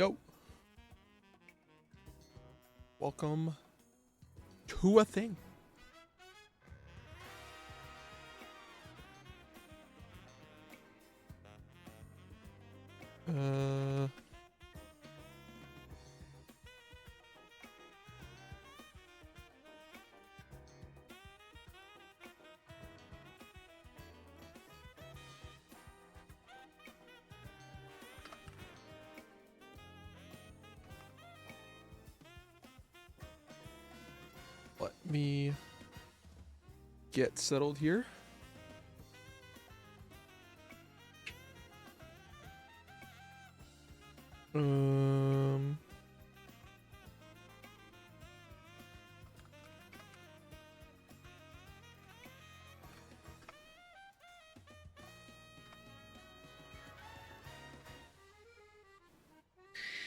Yo. Welcome to a thing. Let me get settled here.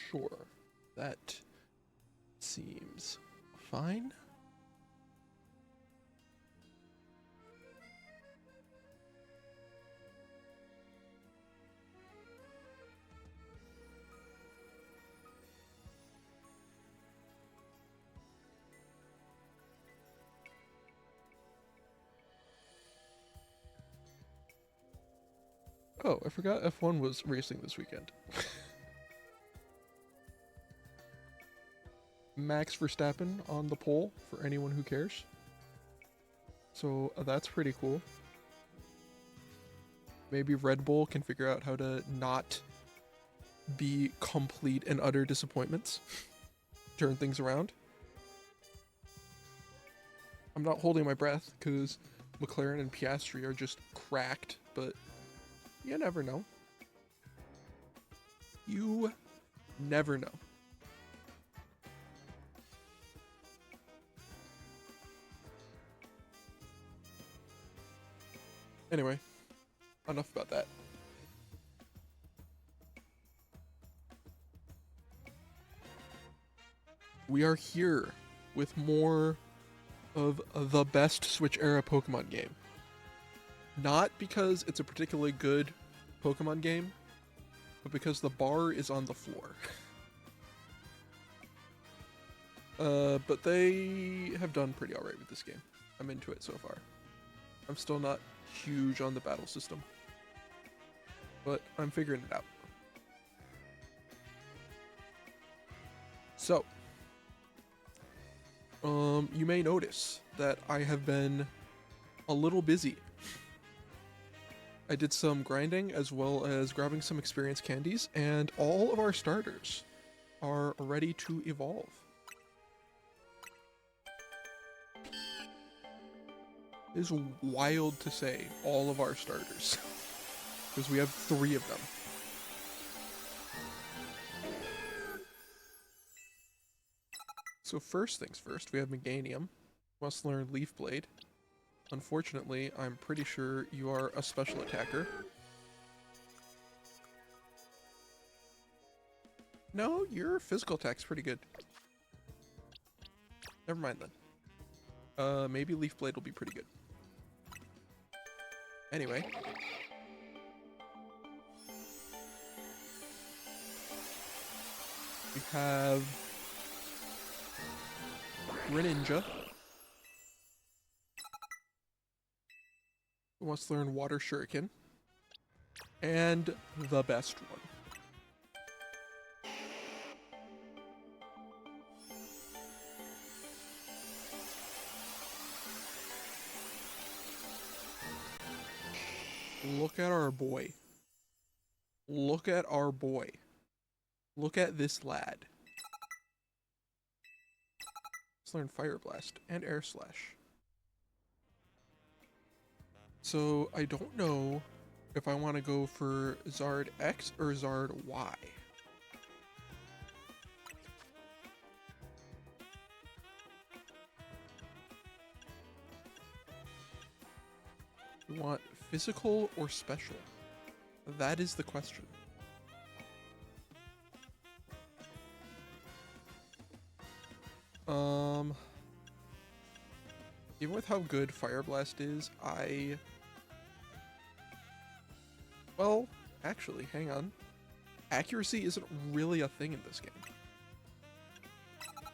Sure, that seems fine. Oh, I forgot F1 was racing this weekend. Max Verstappen on the pole for anyone who cares. So that's pretty cool. Maybe Red Bull can figure out how to not be complete and utter disappointments. Turn things around. I'm not holding my breath because McLaren and Piastri are just cracked, but you never know. You never know. Anyway, enough about that. We are here with more of the best Switch era Pokemon game. Not because it's a particularly good Pokemon game, but because the bar is on the floor. But they have done pretty alright with this game. I'm into it so far. I'm still not huge on the battle system, but I'm figuring it out. So, you may notice that I have been a little busy. I did some grinding as well as grabbing some experience candies, and all of our starters are ready to evolve. It is wild to say all of our starters, because we have 3 of them. So first things first, we have Meganium. Must learn Leaf Blade. Unfortunately, I'm pretty sure you are a special attacker. No, your physical attack's pretty good. Never mind then. Maybe Leaf Blade will be pretty good. Anyway. We have Greninja, who wants to learn Water Shuriken, and the best one. Look at our boy. Look at our boy. Look at this lad. Let's learn Fire Blast and Air Slash. So I don't know if I want to go for Zard X or Zard Y. You want physical or special? That is the question. Even with how good Fire Blast is, well, actually, hang on. accuracy isn't really a thing in this game.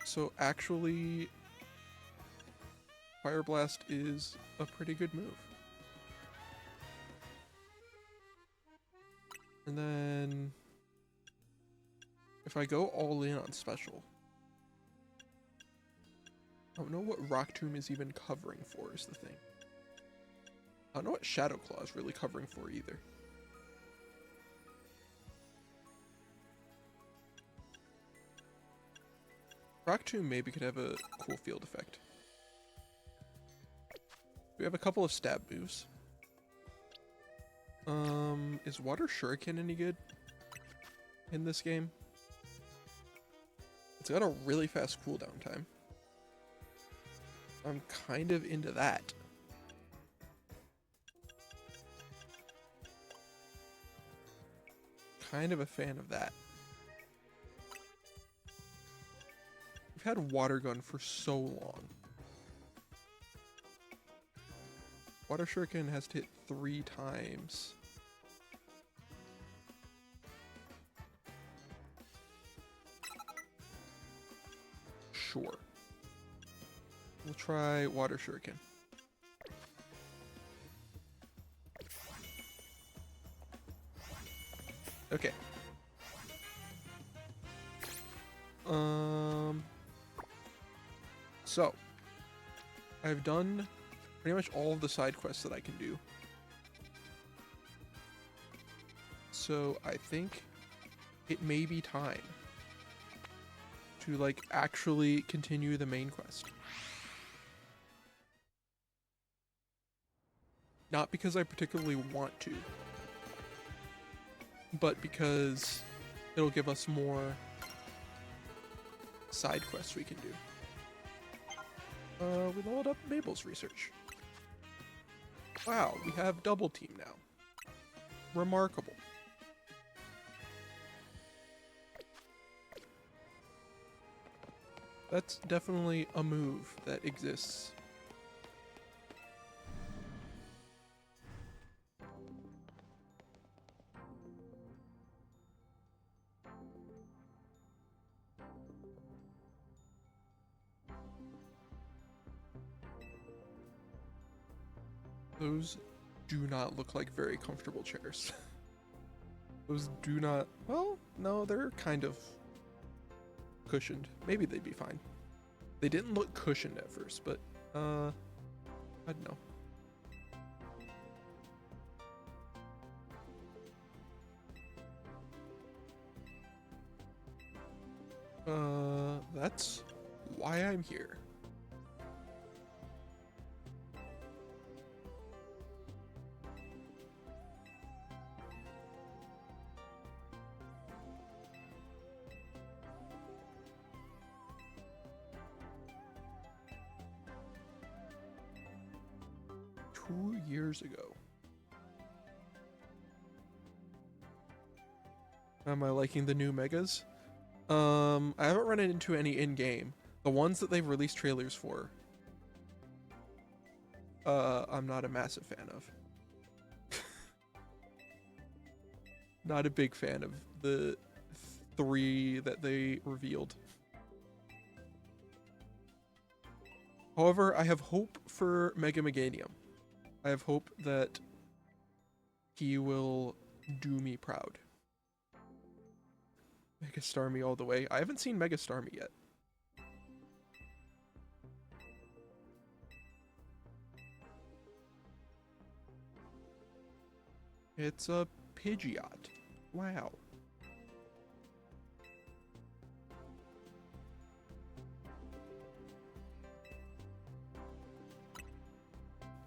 So actually, Fire Blast is a pretty good move. And then if I go all in on special, I don't know what Rock Tomb is even covering for is the thing. I don't know what Shadow Claw is really covering for either. Rock Tomb maybe could have a cool field effect. We have a couple of stab moves. Is Water Shuriken any good in this game? It's got a really fast cooldown time. I'm kind of into that. Kind of a fan of that. We've had Water Gun for so long. Water Shuriken has to hit 3 times. Sure. We'll try Water Shuriken. Okay. So I've done pretty much all of the side quests that I can do. So I think it may be time to like actually continue the main quest. Not because I particularly want to, but because it'll give us more side quests we can do. We leveled up Mabel's research. Wow, we have double team now. Remarkable. That's definitely a move that exists. Those do not look like very comfortable chairs. Those do not... Well, no, they're kind of cushioned. Maybe they'd be fine. They didn't look cushioned at first, but, I don't know. That's why I'm here. Years ago. Am I liking the new megas? I haven't run into any in-game. The ones that they've released trailers for, I'm not a massive fan of. Not a big fan of the 3 that they revealed. However, I have hope for Mega Meganium. I have hope that he will do me proud. Mega Starmie all the way. I haven't seen Mega Starmie yet. It's a Pidgeot. Wow.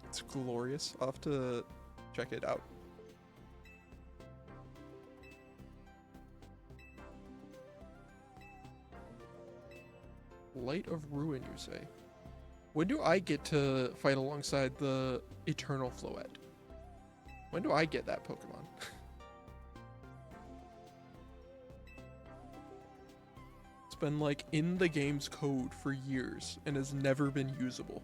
It's glorious. I'll have to check it out. Light of Ruin, you say? When do I get to fight alongside the Eternal Floette? When do I get that Pokemon? It's been like in the game's code for years and has never been usable.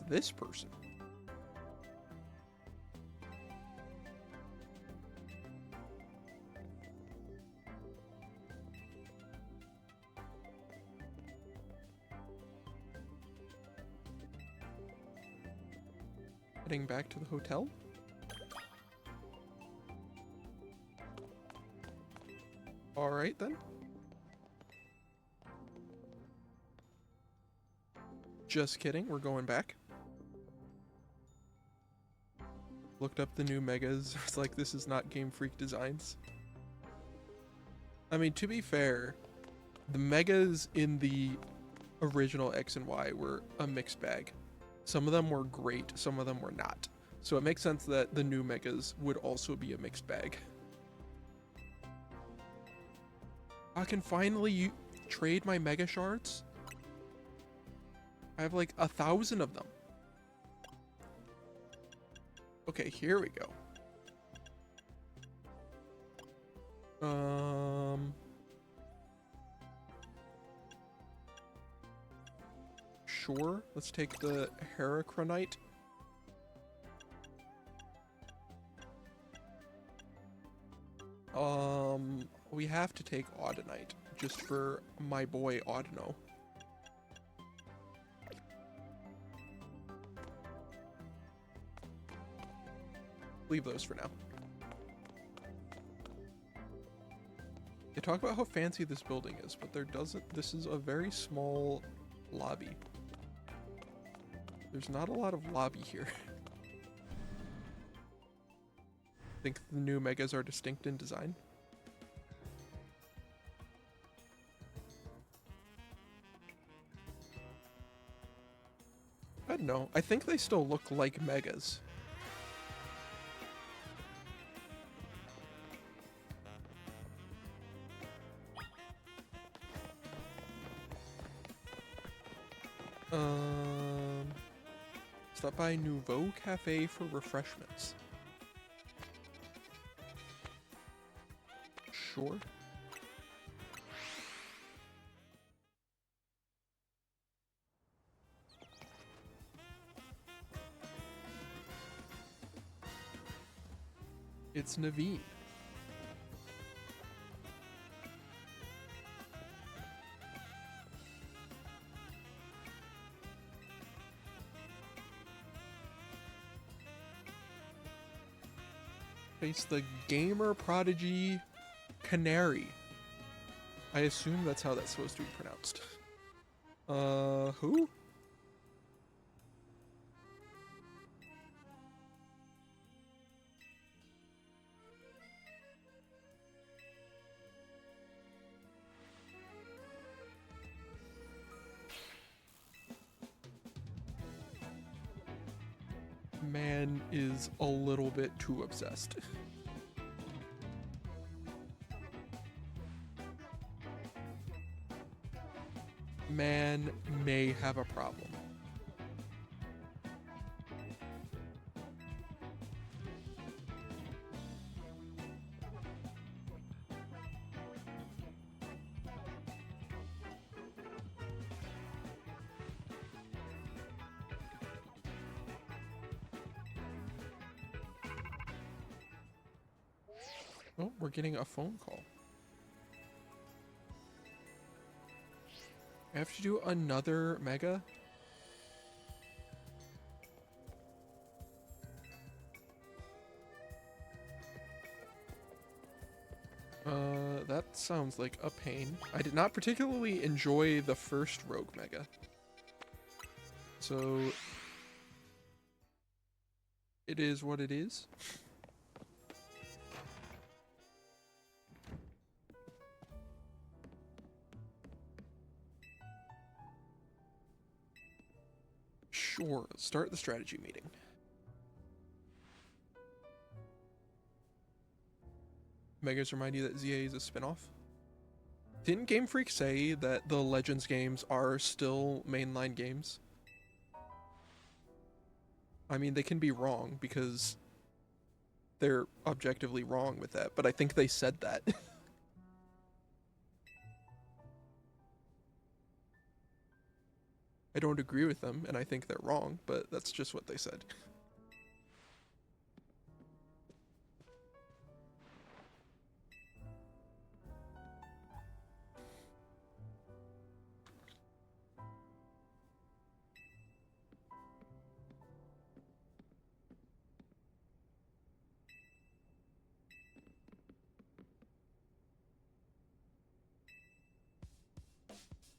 this person? Heading back to the hotel? Alright then. Just kidding, we're going back. Looked up the new megas. It's like, this is not Game Freak designs. I mean, to be fair, the megas in the original X and Y were a mixed bag. Some of them were great, some of them were not. So it makes sense that the new megas would also be a mixed bag. I can finally trade my mega shards. I have like 1,000 of them. Okay, here we go. Sure, let's take the Heracronite. We have to take Audinite, just for my boy Audino. Leave those for now. They talk about how fancy this building is, but this is a very small lobby. There's not a lot of lobby here. Think the new megas are distinct in design? I don't know. I think they still look like megas. Stop by Nouveau Cafe for refreshments. Sure. It's Naveen. Face the gamer prodigy Canary. I assume that's how that's supposed to be pronounced. Who? Man is a little bit too obsessed. Man may have a problem. Oh, we're getting a phone call. I have to do another mega? That sounds like a pain. I did not particularly enjoy the first Rogue Mega. So it is what it is. Sure, start the strategy meeting. Megas remind you that ZA is a spinoff? Didn't Game Freak say that the Legends games are still mainline games? I mean, they can be wrong because they're objectively wrong with that, but I think they said that. I don't agree with them, and I think they're wrong, but that's just what they said.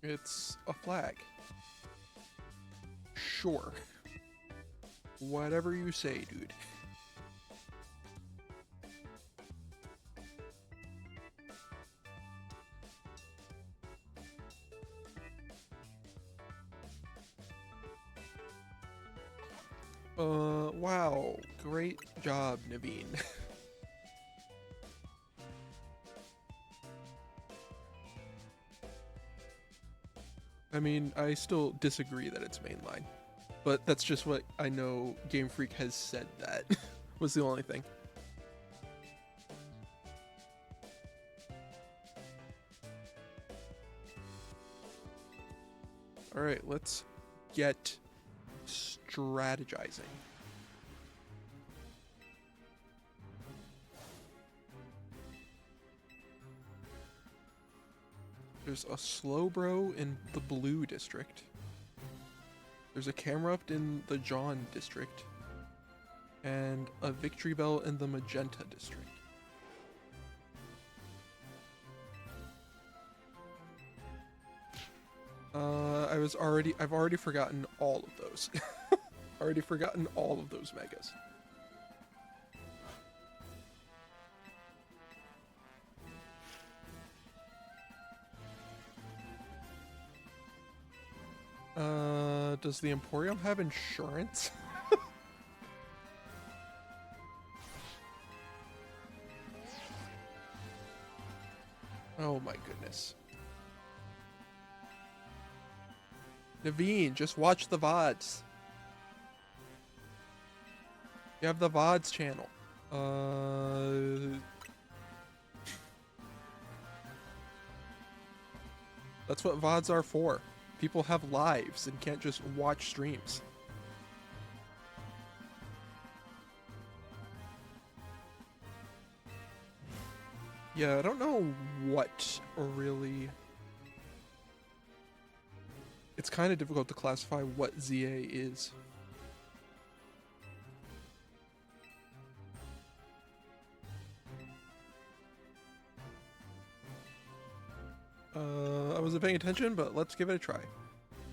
It's a flag. Sure. Whatever you say, dude. Wow. Great job, Naveen. I mean, I still disagree that it's mainline, but that's just what I know Game Freak has said that was the only thing. Alright, let's get strategizing. There's a Slowbro in the blue district. There's a Camerupt in the John district. And a Victory Bell in the magenta district. I've already forgotten all of those. Already forgotten all of those megas. Does the Emporium have insurance? Oh my goodness. Naveen, just watch the VODs. You have the VODs channel. That's what VODs are for. People have lives and can't just watch streams. Yeah, I don't know what really... It's kind of difficult to classify what ZA is. I wasn't paying attention, but let's give it a try.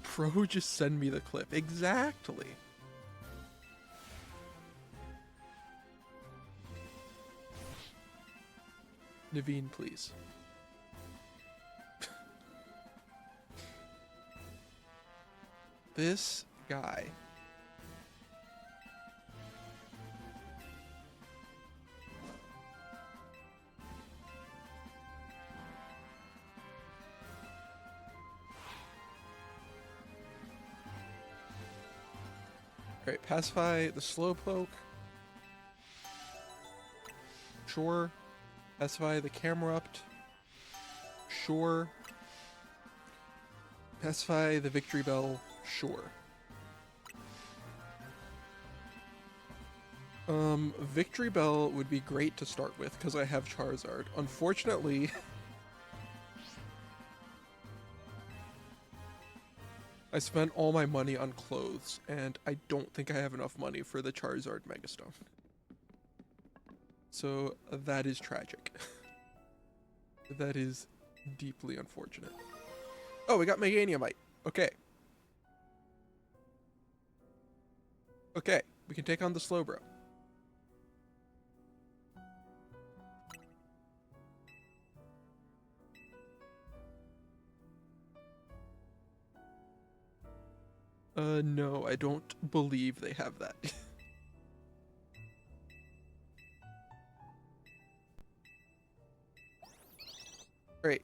Pro, just send me the clip. Exactly. Naveen, please. This guy. Alright, pacify the Slowpoke. Sure. Pacify the Camerupt. Sure. Pacify the Victory Bell. Sure. Victory Bell would be great to start with because I have Charizard. Unfortunately, I spent all my money on clothes, and I don't think I have enough money for the Charizard Megastone. So that is tragic. That is deeply unfortunate. Oh, we got Meganiumite. Okay. Okay, we can take on the Slowbro. No, I don't believe they have that. Great.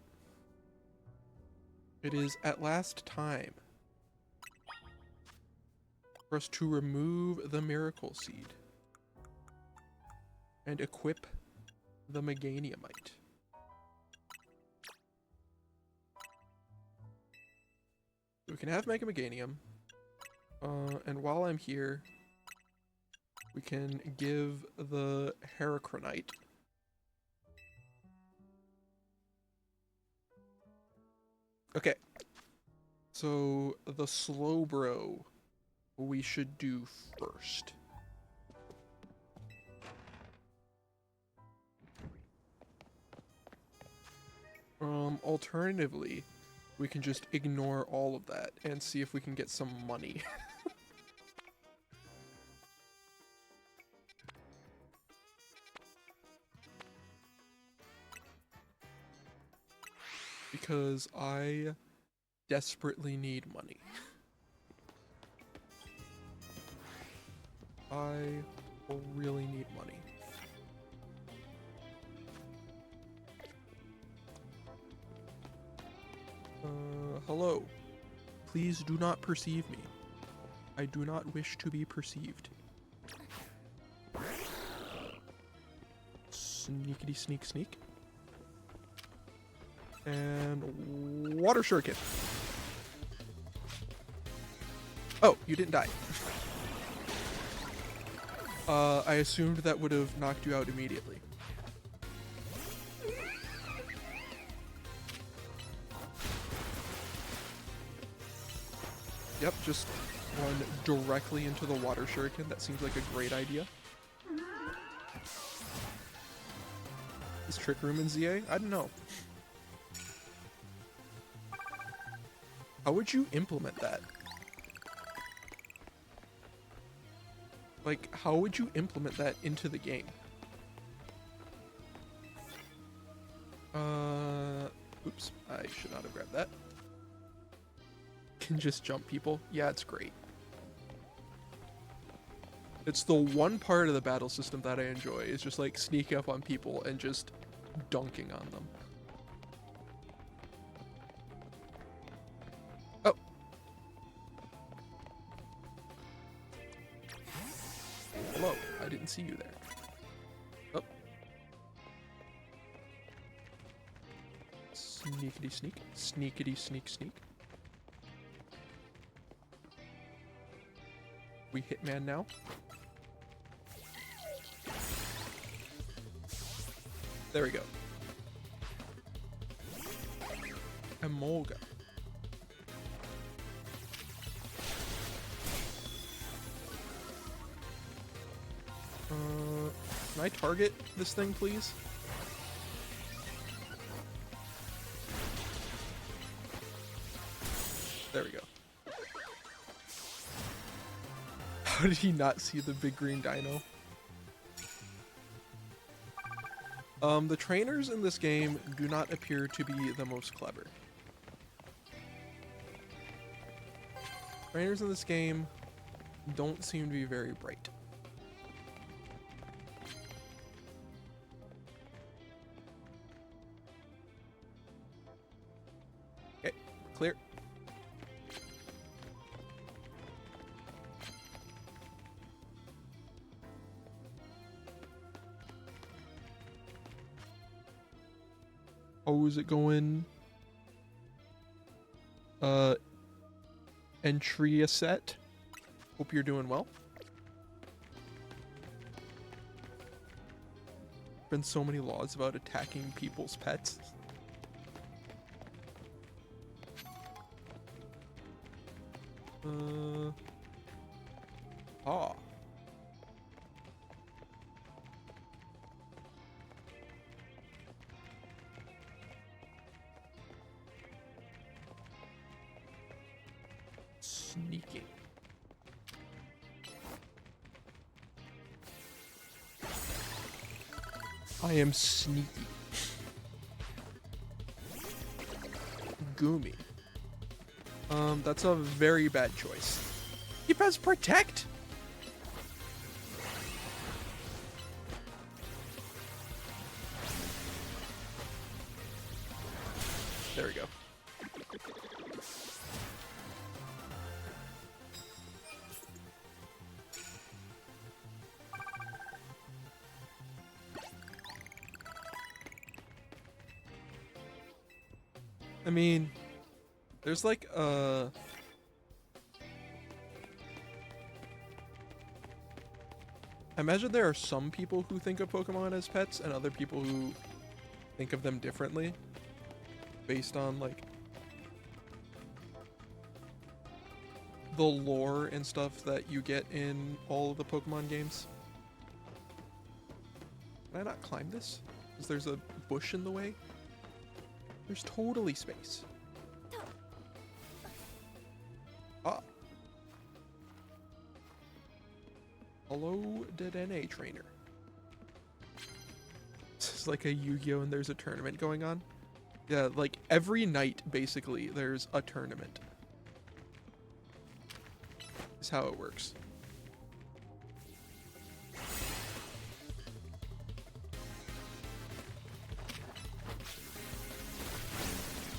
It is at last time for us to remove the Miracle Seed and equip the Meganiumite. can have Mega Meganium. And while I'm here, we can give the Heracronite. Okay. So, the Slowbro we should do first. Alternatively, we can just ignore all of that and see if we can get some money. Because I desperately need money. I really need money. Hello. Please do not perceive me. I do not wish to be perceived. Sneakity sneak sneak. And water shuriken. Oh, you didn't die. I assumed that would have knocked you out immediately. Yep, just run directly into the water shuriken. That seems like a great idea. Is Trick Room in ZA? I don't know. How would you implement that? Like, how would you implement that into the game? Oops, I should not have grabbed that. Can just jump people. Yeah, it's great. It's the one part of the battle system that I enjoy, is just like sneaking up on people and just dunking on them. Oh. Hello, I didn't see you there. Oh. Sneakity sneak. Sneakity sneak sneak. We Hitman now. There we go. Emolga. Can I target this thing, please? There we go. How did he not see the big green dino? The trainers in this game do not appear to be the most clever. Trainers in this game don't seem to be very bright. Okay, clear. Oh, is it going? Entry a set. Hope you're doing well. Been so many laws about attacking people's pets. Ah. Sneaking. I am sneaky. Gumi. That's a very bad choice. He has protect. There we go. I mean, there's like a I imagine there are some people who think of Pokemon as pets and other people who think of them differently based on like the lore and stuff that you get in all of the Pokemon games. Can I not climb this? Because there's a bush in the way? There's totally space. Ah. Hello, Dedenne trainer. This is like a Yu-Gi-Oh! And there's a tournament going on. Yeah, like every night, basically, there's a tournament. Is how it works.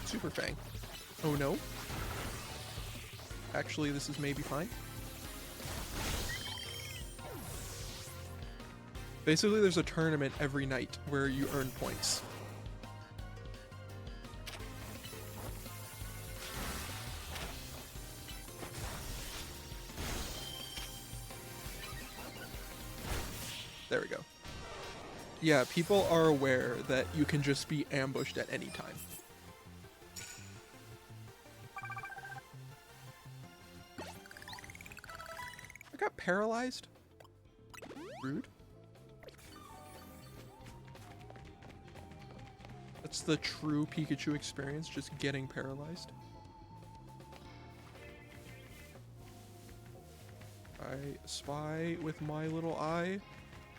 Super Fang. Oh no. Actually, this is maybe fine. Basically, there's a tournament every night where you earn points. There we go. Yeah, people are aware that you can just be ambushed at any time. I got paralyzed? Rude. That's the true Pikachu experience, just getting paralyzed. I spy with my little eye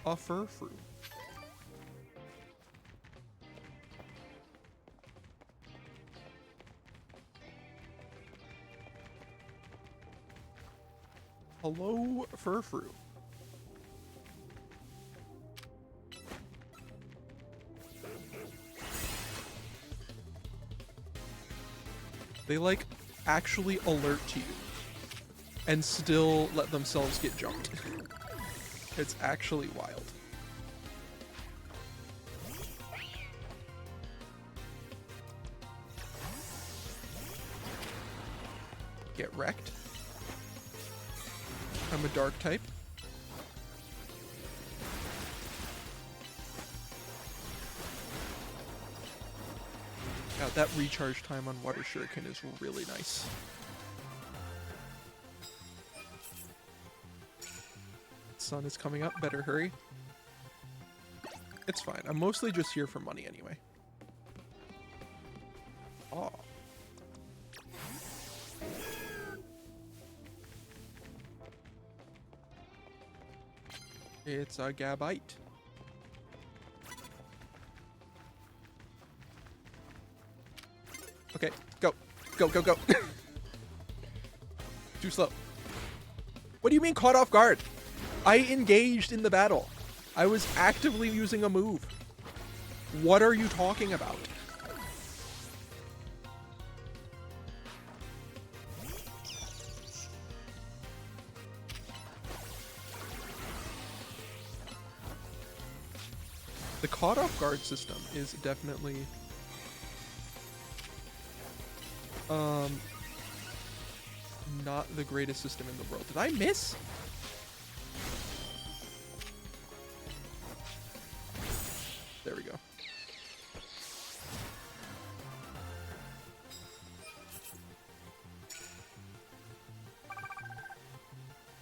a Furfrou. Hello, Furfrou. They like actually alert to you and still let themselves get jumped. It's actually wild. Get wrecked. I'm a dark type. Now that recharge time on Water Shuriken is really nice. Sun is coming up, better hurry. It's fine, I'm mostly just here for money anyway. Oh. It's a Gabite. Okay, go. Go, go, go. Too slow. What do you mean caught off guard? I engaged in the battle. I was actively using a move. What are you talking about? The caught off guard system is definitely not the greatest system in the world. Did I miss? There we go.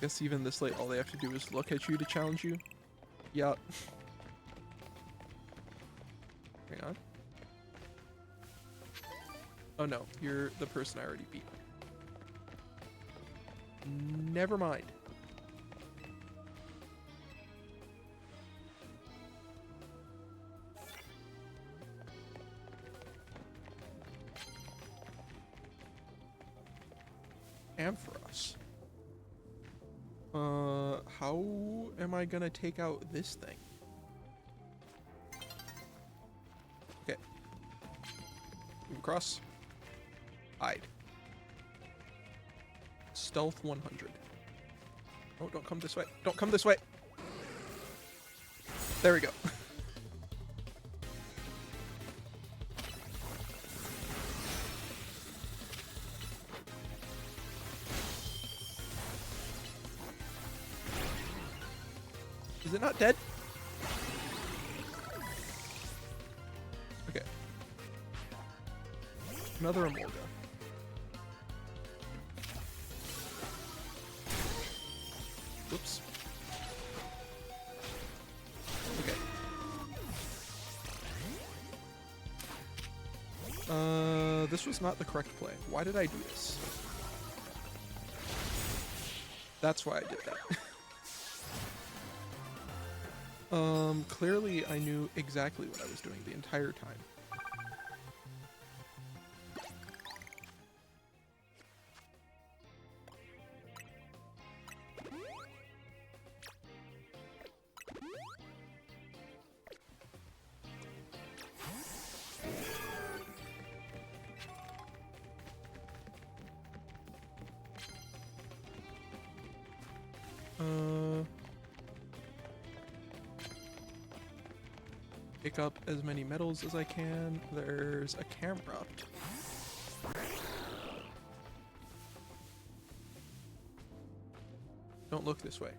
Guess even this late, all they have to do is look at you to challenge you. Yeah. Hang on. Oh no, you're the person I already beat. Never mind. Ampharos. How am I gonna take out this thing? Okay. Move across. Hide. Stealth 100. Oh, don't come this way. Don't come this way. There we go. Is it not dead? Okay. Another Emolga. Whoops. Okay. This was not the correct play. Why did I do this? That's why I did that. Clearly I knew exactly what I was doing the entire time. Pick up as many medals as I can. There's a camera. Don't look this way.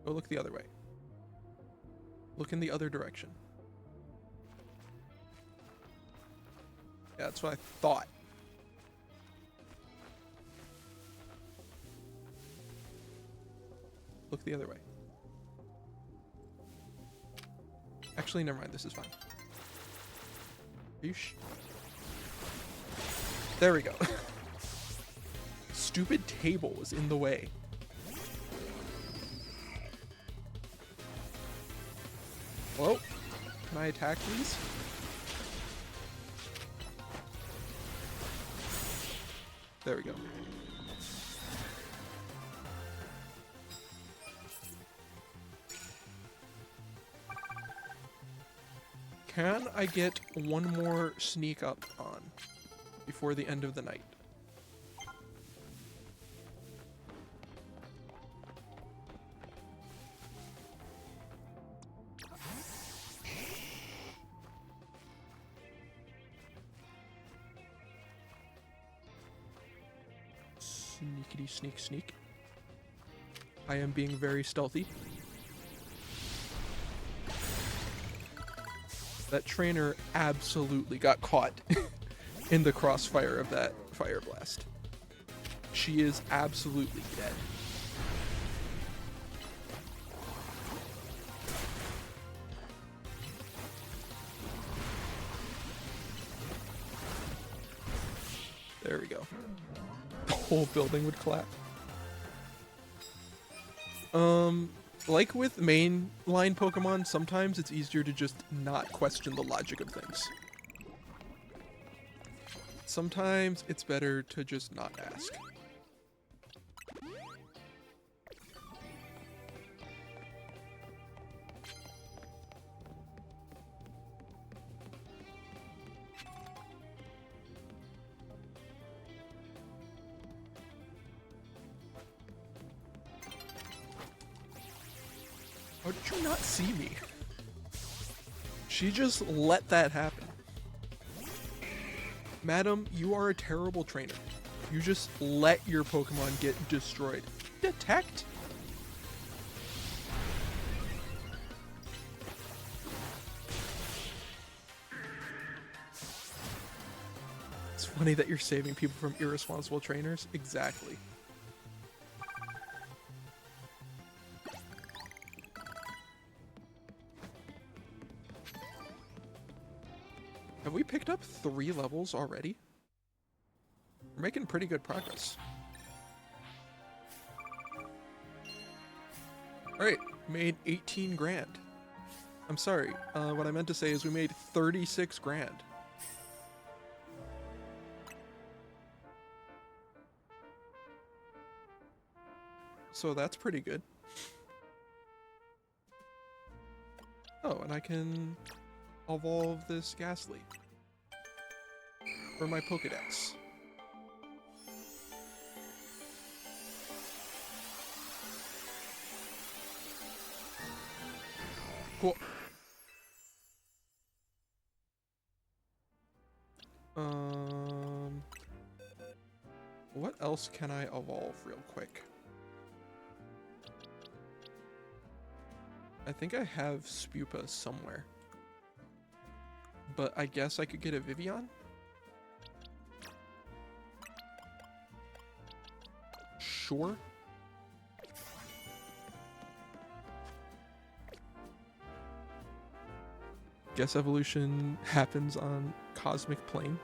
Go look the other way. Look in the other direction. Yeah, that's what I thought. Look the other way. Actually, never mind. This is fine. There we go. Stupid table was in the way. Hello? Can I attack, please? There we go. Can I get one more sneak up on before the end of the night? Sneakity sneak sneak. I am being very stealthy. That trainer absolutely got caught in the crossfire of that fire blast. She is absolutely dead. There we go. The whole building would collapse. Like with mainline Pokemon, sometimes it's easier to just not question the logic of things. Sometimes it's better to just not ask. How did you not see me? She just let that happen. Madam, you are a terrible trainer. You just let your Pokemon get destroyed. Detect? It's funny that you're saving people from irresponsible trainers. Exactly. Have we picked up 3 levels already? We're making pretty good progress. Alright, made 18 grand. I'm sorry, what I meant to say is we made 36 grand. So that's pretty good. Oh, and I can evolve this Ghastly for my Pokedex. Cool. What else can I evolve real quick? I think I have Spupa somewhere. But I guess I could get a Vivian? Sure. Guess evolution happens on Cosmic Plane.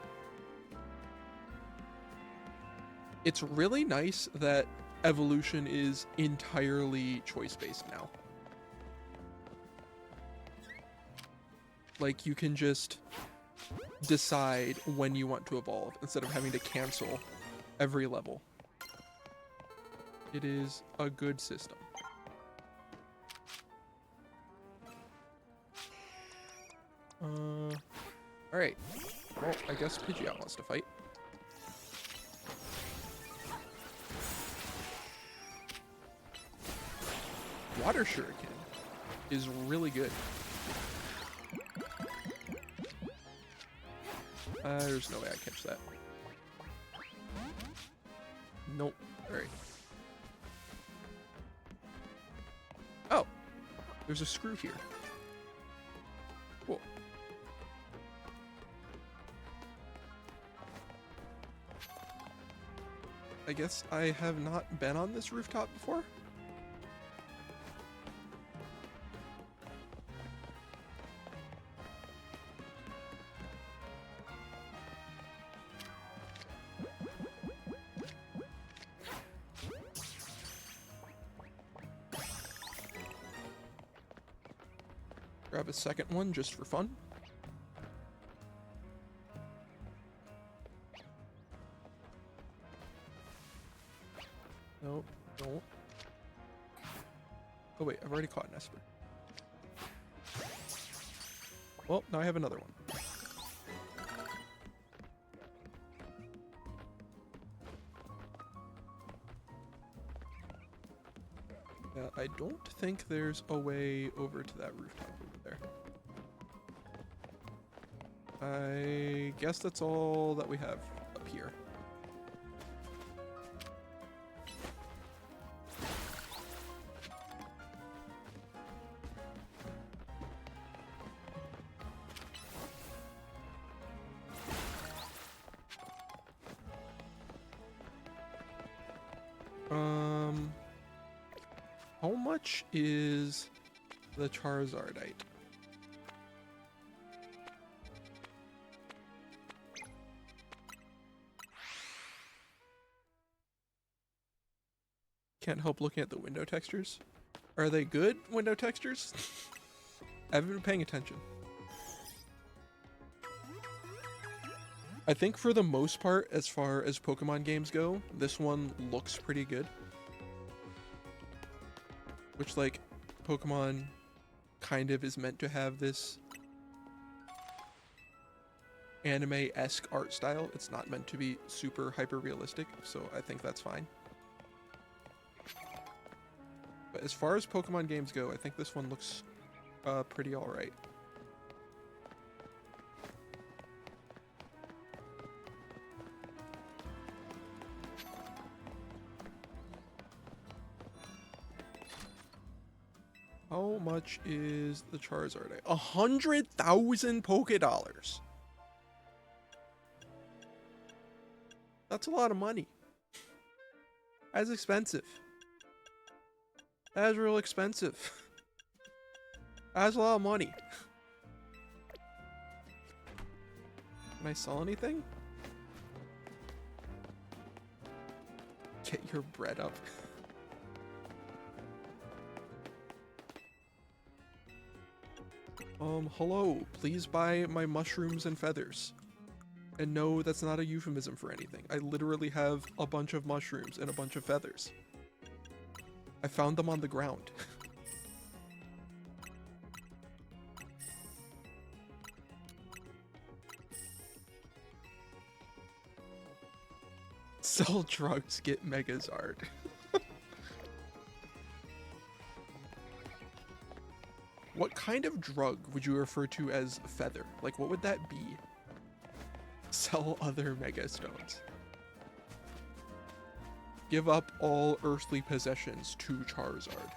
It's really nice that evolution is entirely choice-based now. Like, you can just decide when you want to evolve instead of having to cancel every level. It is a good system. Alright. Well, I guess Pidgeot wants to fight. Water Shuriken is really good. There's no way I catch that. Nope. Alright. Oh! There's a screw here. Cool. I guess I have not been on this rooftop before? Grab a second one just for fun. Nope, don't. Oh wait, I've already caught an Esper. Well, now I have another one. I don't think there's a way over to that rooftop over there. I guess that's all that we have up here. How much is the Charizardite? Can't help looking at the window textures. Are they good window textures? I haven't been paying attention. I think for the most part, as far as Pokemon games go, this one looks pretty good. Which, like, Pokemon kind of is meant to have this anime-esque art style. It's not meant to be super hyper-realistic, so I think that's fine. But as far as Pokemon games go, I think this one looks pretty alright. How much is the Charizardite? 100,000 Pokédollars. That's a lot of money. That's expensive. That is real expensive. That's a lot of money. Can I sell anything? Get your bread up. Hello, please buy my mushrooms and feathers. And no, that's not a euphemism for anything. I literally have a bunch of mushrooms and a bunch of feathers. I found them on the ground. Sell drugs, get Megazard. What kind of drug would you refer to as feather? Like, what would that be? Sell other Mega Stones. Give up all earthly possessions to Charizard.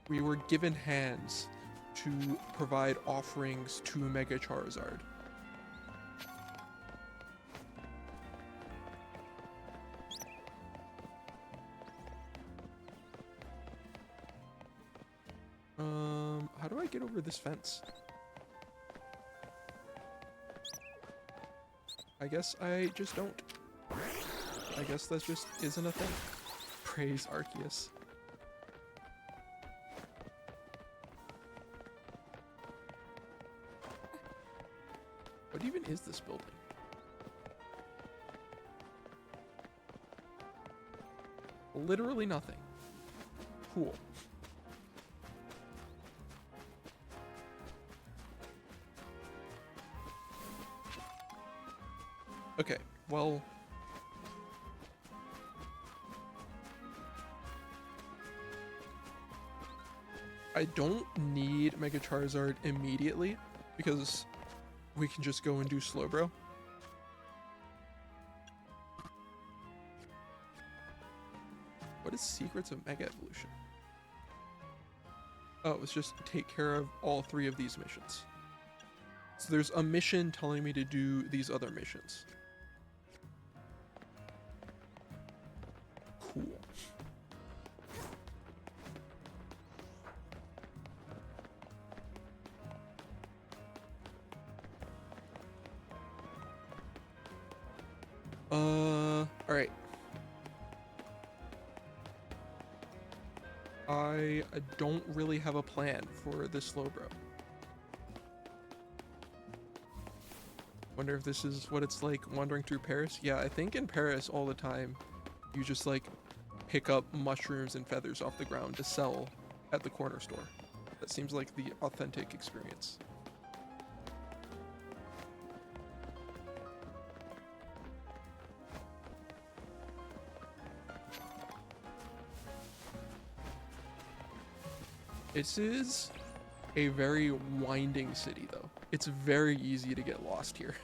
we were given hands to provide offerings to Mega Charizard. How do I get over this fence? I guess I just don't. I guess that just isn't a thing. Praise Arceus. What even is this building? Literally nothing. Cool. Okay, well... I don't need Mega Charizard immediately, because we can just go and do Slowbro. What is Secrets of Mega Evolution? Oh, it's just take care of all 3 of these missions. So there's a mission telling me to do these other missions. Cool. Alright. I don't really have a plan for this Slowbro. Wonder if this is what it's like wandering through Paris. Yeah, I think in Paris all the time, you just like pick up mushrooms and feathers off the ground to sell at the corner store. That seems like the authentic experience. This is a very winding city, though. It's very easy to get lost here.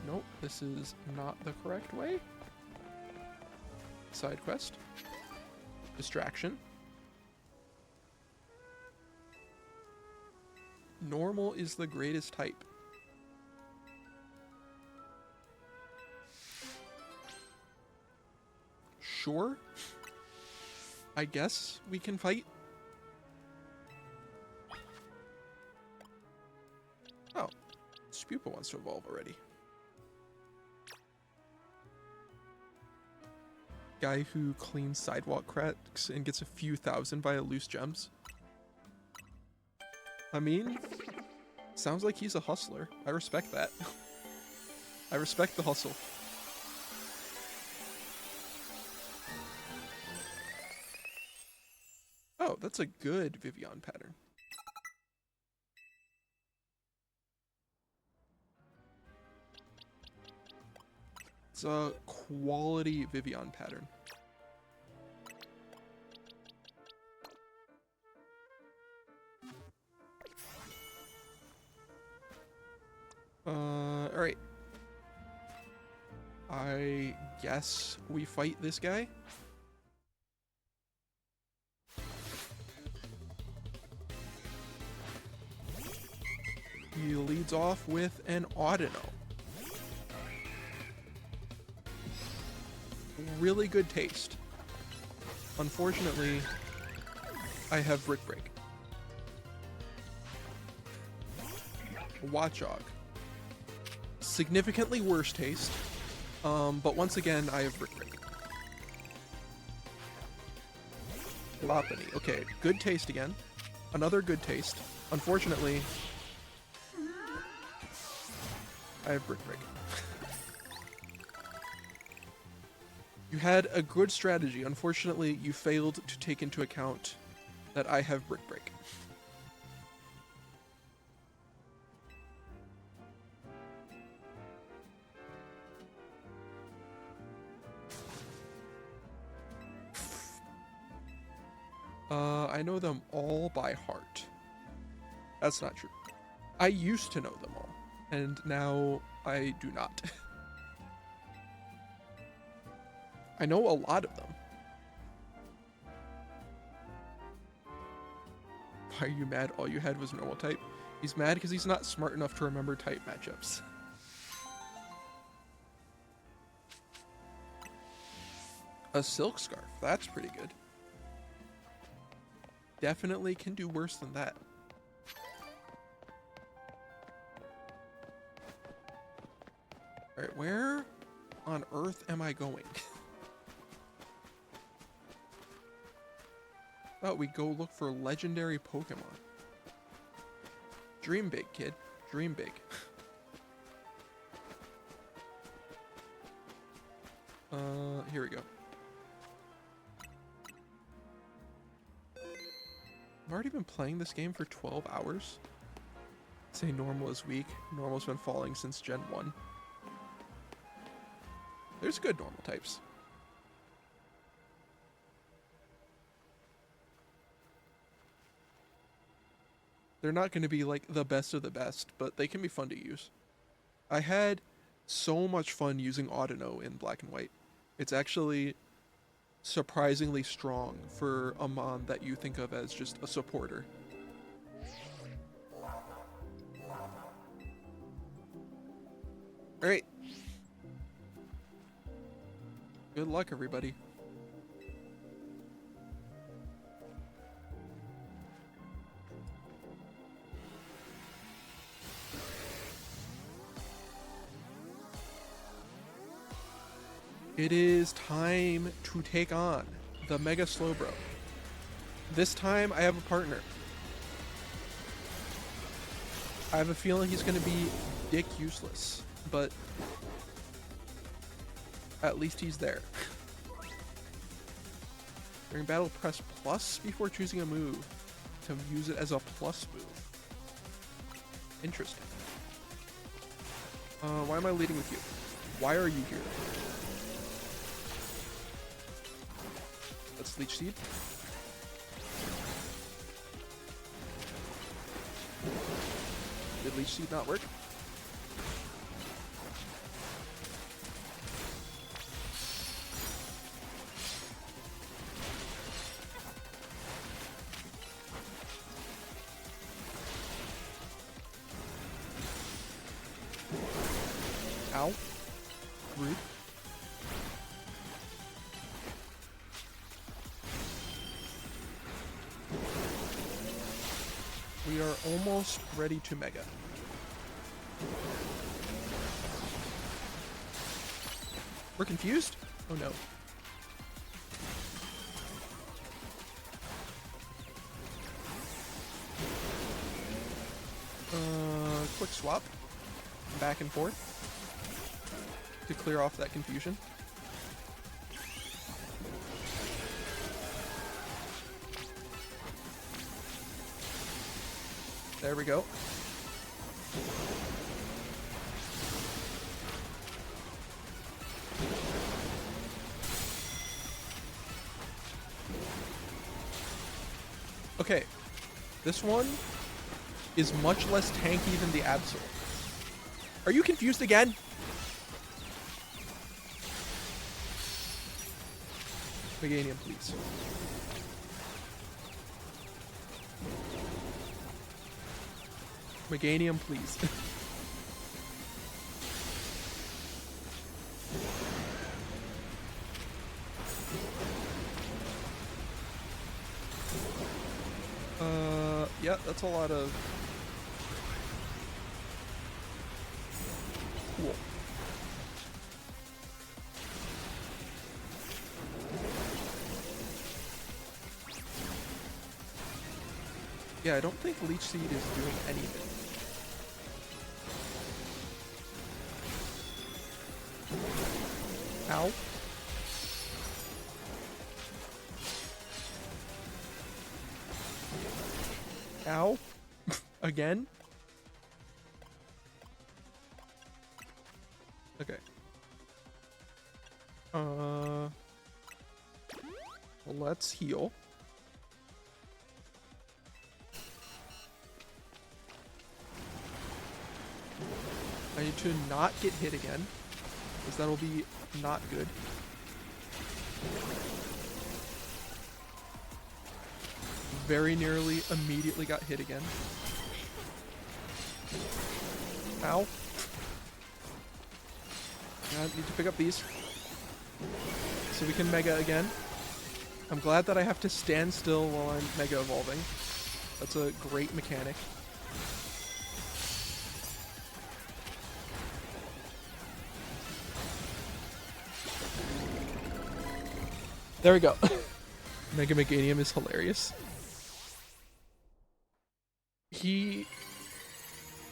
Nope, this is not the correct way. Side quest. Distraction. Normal is the greatest type. Sure. I guess we can fight. Oh, Spupa wants to evolve already. Guy who cleans sidewalk cracks and gets a few thousand via loose gems. I mean, sounds like he's a hustler. I respect that. I respect the hustle. Oh, that's a good Vivian pattern. It's a quality Vivian pattern. Alright. I guess we fight this guy. He leads off with an Audino. Really good taste. Unfortunately, I have Brick Break. Watchog. Significantly worse taste. But once again, I have Brick Break. Lopunny. Okay, good taste again. Another good taste. Unfortunately, I have Brick Break. You had a good strategy. Unfortunately, you failed to take into account that I have Brick Break. I know them all by heart. That's not true. I used to know them all, and now I do not. I know a lot of them. Why are you mad? All you had was normal type. He's mad because he's not smart enough to remember type matchups. A silk scarf. That's pretty good. Definitely can do worse than that. Alright, where on earth am I going? Thought we'd go look for legendary Pokemon. Dream big, kid. Dream big. Here we go. I've already been playing this game for 12 hours. Say normal is weak. Normal's been falling since Gen 1. There's good normal types. They're not going to be like the best of the best, but they can be fun to use. I had so much fun using Audino in Black and White. It's actually surprisingly strong for a mon that you think of as just a supporter. Alright. Good luck, everybody. It is time to take on the Mega Slowbro. This time I have a partner. I have a feeling he's going to be dick useless, but at least he's there. During battle, press plus before choosing a move to use it as a plus move. Interesting. Why am I leading with you? Why are you here? Let's Leech Seed. Did Leech Seed not work? Ow. Rude. We are almost ready to Mega. We're confused? Oh no. Quick swap. Back and forth. To clear off that confusion. There we go. Okay, this one is much less tanky than the Absol. Are you confused again? Meganium, please. Meganium, please. Yeah, that's a lot of... Cool. Yeah, I don't think Leech Seed is doing anything. Ow. Ow. Again? Okay. Let's heal. I need to not get hit again, because that'll be not good. Very nearly immediately got hit again. Ow. I need to pick up these. So we can Mega again. I'm glad that I have to stand still while I'm Mega evolving. That's a great mechanic. There we go. Mega Meganium is hilarious.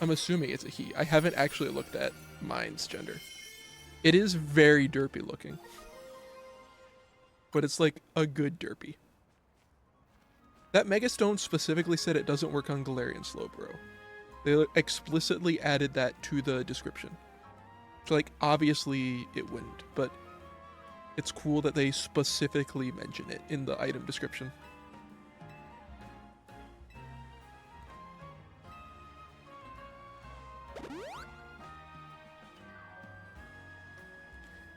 I'm assuming it's a he. I haven't actually looked at mine's gender. It is very derpy looking. But it's like a good derpy. That Megastone specifically said it doesn't work on Galarian Slowbro. They explicitly added that to the description. So like, obviously it wouldn't, but it's cool that they specifically mention it in the item description.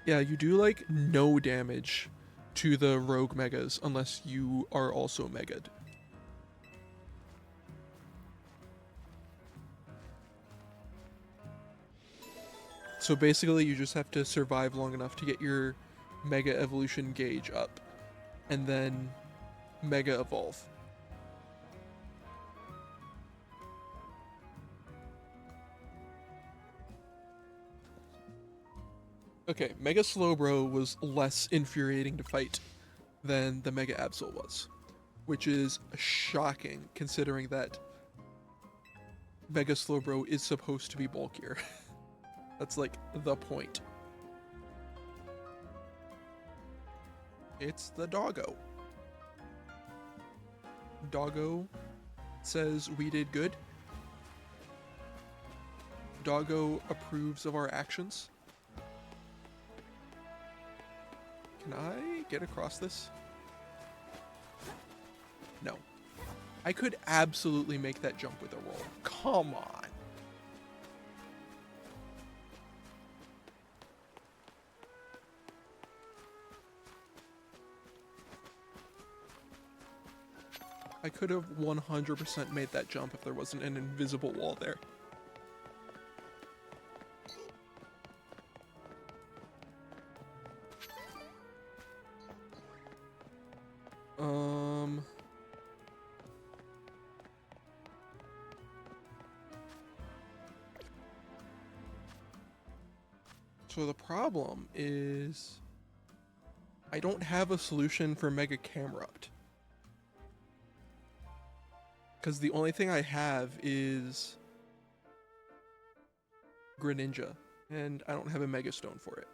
Yeah, you do like no damage to the rogue megas unless you are also mega'd. So basically you just have to survive long enough to get your Mega Evolution gauge up and then Mega Evolve. Okay, Mega Slowbro was less infuriating to fight than the Mega Absol was, which is shocking considering that Mega Slowbro is supposed to be bulkier. That's like the point. It's the doggo. Doggo says we did good. Doggo approves of our actions. Can I get across this? No. I could absolutely make that jump with a roll. Come on. I could have 100% made that jump if there wasn't an invisible wall there. So the problem is I don't have a solution for Mega Camerupt. Because the only thing I have is Greninja, and I don't have a Mega Stone for it.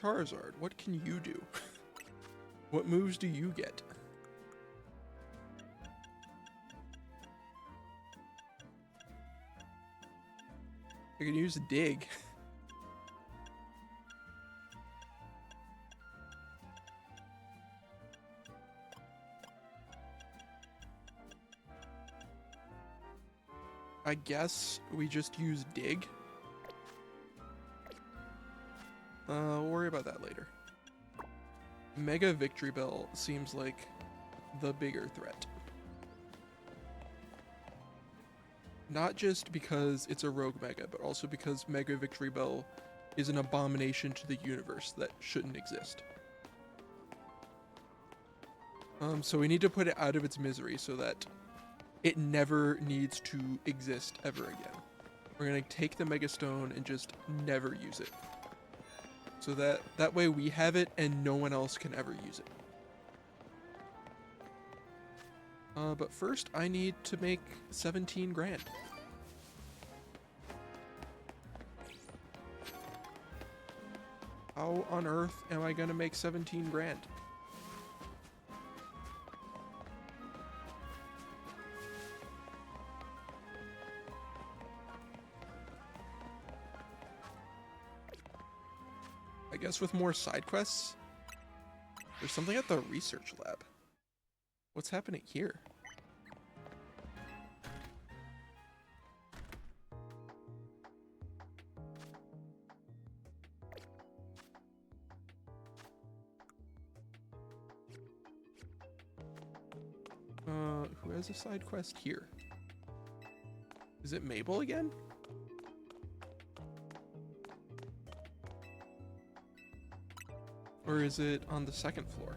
Charizard, what can you do? What moves do you get? I can use Dig. I guess we just use Dig. We'll worry about that later. Mega Victory Bell seems like the bigger threat. Not just because it's a rogue Mega, but also because Mega Victory Bell is an abomination to the universe that shouldn't exist. So we need to put it out of its misery so that it never needs to exist ever again. We're gonna take the Mega Stone and just never use it. So that way we have it and no one else can ever use it. But first I need to make 17 grand. How on earth am I gonna make 17 grand? I guess with more side quests. There's something at the research lab. What's happening here? Who has a side quest here? Is it Mabel again? Or is it on the second floor?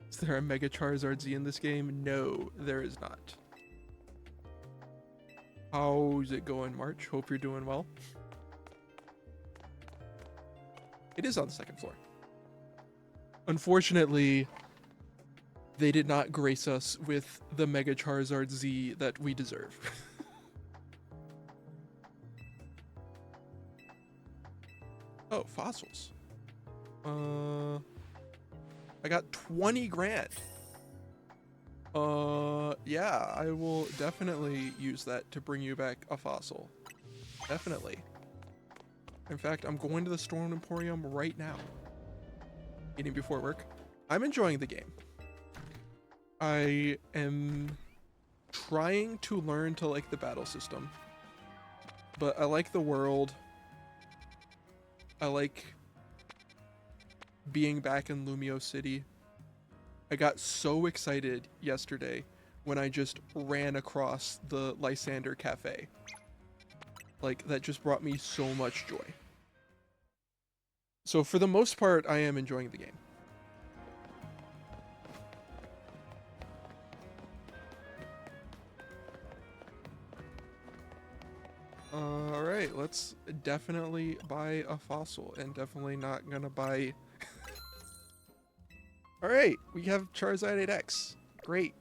Is there a Mega Charizard Z in this game? No, there is not. How's it going, March? Hope you're doing well. It is on the second floor. Unfortunately, they did not grace us with the Mega Charizard Z that we deserve. Oh, fossils. I got 20 grand. Yeah, I will definitely use that to bring you back a fossil. Definitely. In fact, I'm going to the Storm Emporium right now. Eating before work. I'm enjoying the game. I am trying to learn to like the battle system, but I like the world. I like being back in Lumio City. I got so excited yesterday when I just ran across the Lysander Cafe. Like, that just brought me so much joy. So for the most part, I am enjoying the game. Alright, let's definitely buy a fossil, and definitely not gonna buy... Alright, we have Charizard 8X. Great.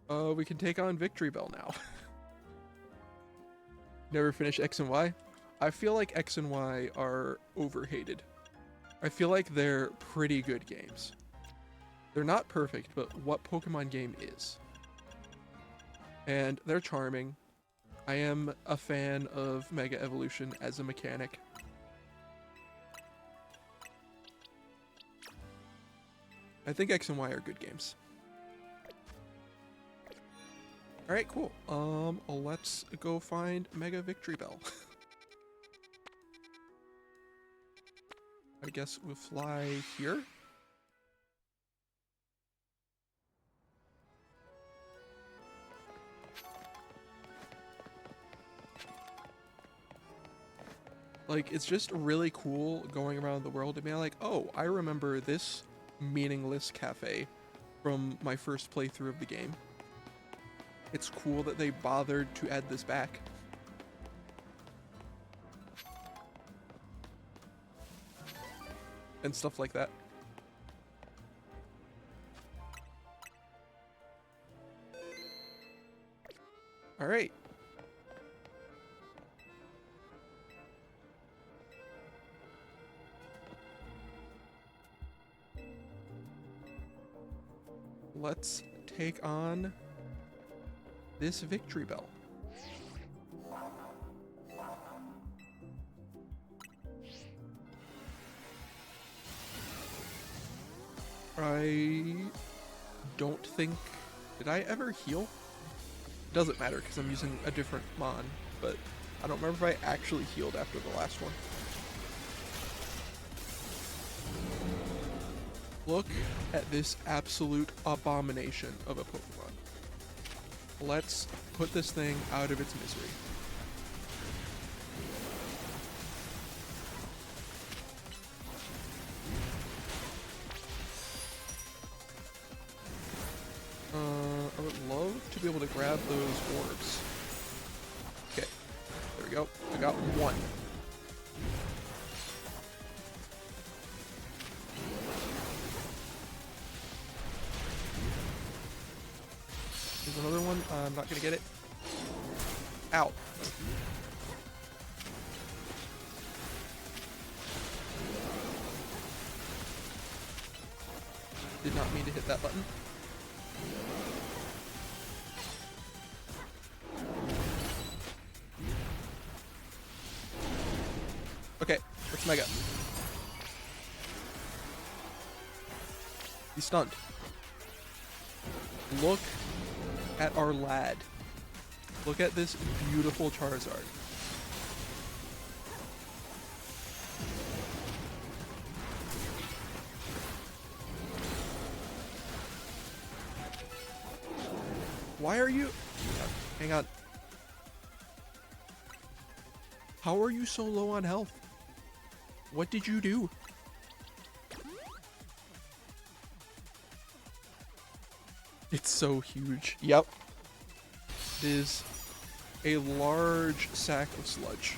We can take on Victory Bell now. Never finish X and Y? I feel like X and Y are overhated. I feel like they're pretty good games. They're not perfect, but what Pokemon game is? And they're charming. I am a fan of Mega Evolution as a mechanic. I think X and Y are good games. Alright, cool. Let's go find Mega Victory Bell. I guess we'll fly here. Like, it's just really cool going around the world and being like, oh, I remember this meaningless cafe from my first playthrough of the game. It's cool that they bothered to add this back. And stuff like that. Alright. Let's take on this Victory Bell. I don't think... Did I ever heal? It doesn't matter because I'm using a different Mon, but I don't remember if I actually healed after the last one. Look at this absolute abomination of a Pokemon. Let's put this thing out of its misery. I would love to be able to grab those orbs. Okay, there we go. I got one. There's another one. I'm not gonna get it. Ow. Did not mean to hit that button. Okay, let's Mega. He's stunned. Look at our lad. Look at this beautiful Charizard. Why are you... Hang on. How are you so low on health? What did you do? It's so huge. Yep. It is a large sack of sludge.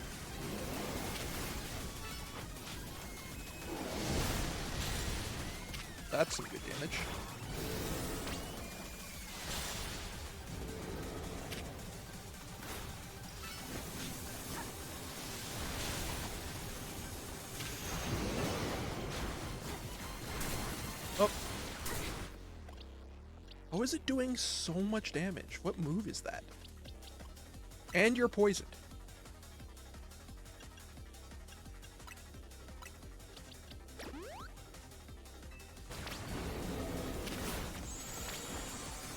That's some good damage. Oh. How is it doing so much damage? What move is that? And you're poisoned.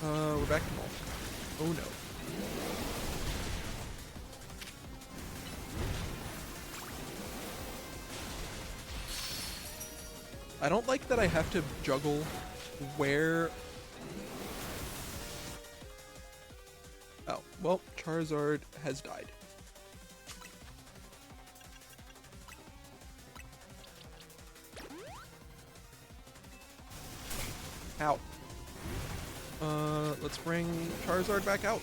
We're back to normal. Oh no. I don't like that I have to juggle where... Oh, well, Charizard has died. Ow. Let's bring Charizard back out.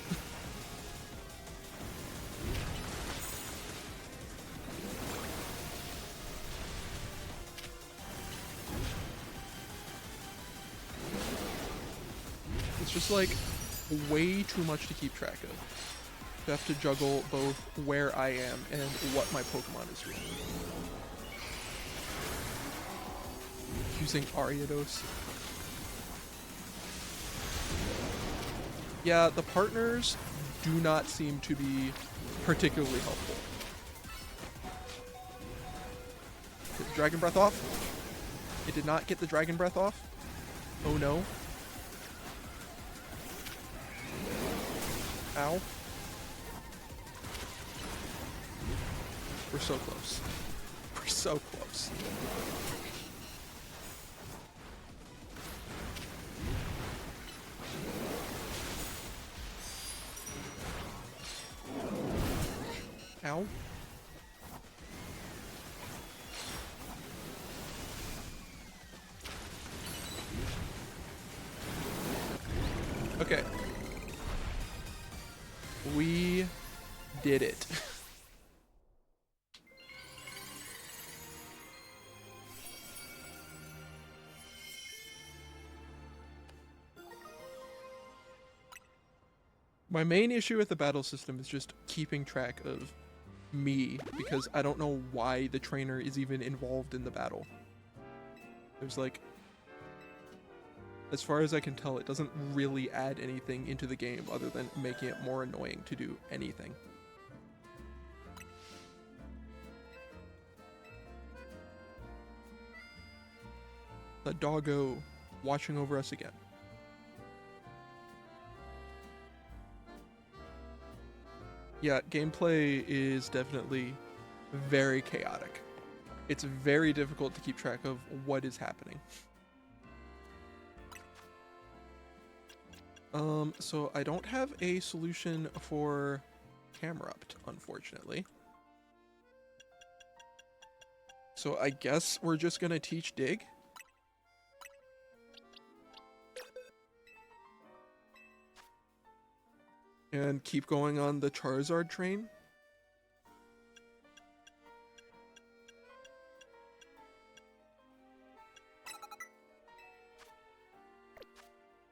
It's just like way too much to keep track of. You have to juggle both where I am and what my Pokemon is doing. Using Ariados. Yeah, the partners do not seem to be particularly helpful. Get the Dragon Breath off. It did not get the Dragon Breath off. Oh no. Ow. We're so close. We're so close. Ow. Okay. We did it. My main issue with the battle system is just keeping track of me, because I don't know why the trainer is even involved in the battle. There's like, as far as I can tell, it doesn't really add anything into the game other than making it more annoying to do anything. The doggo watching over us again. Yeah, gameplay is definitely very chaotic. It's very difficult to keep track of what is happening. So I don't have a solution for Camerupt, unfortunately. So I guess we're just gonna teach Dig. And keep going on the Charizard train.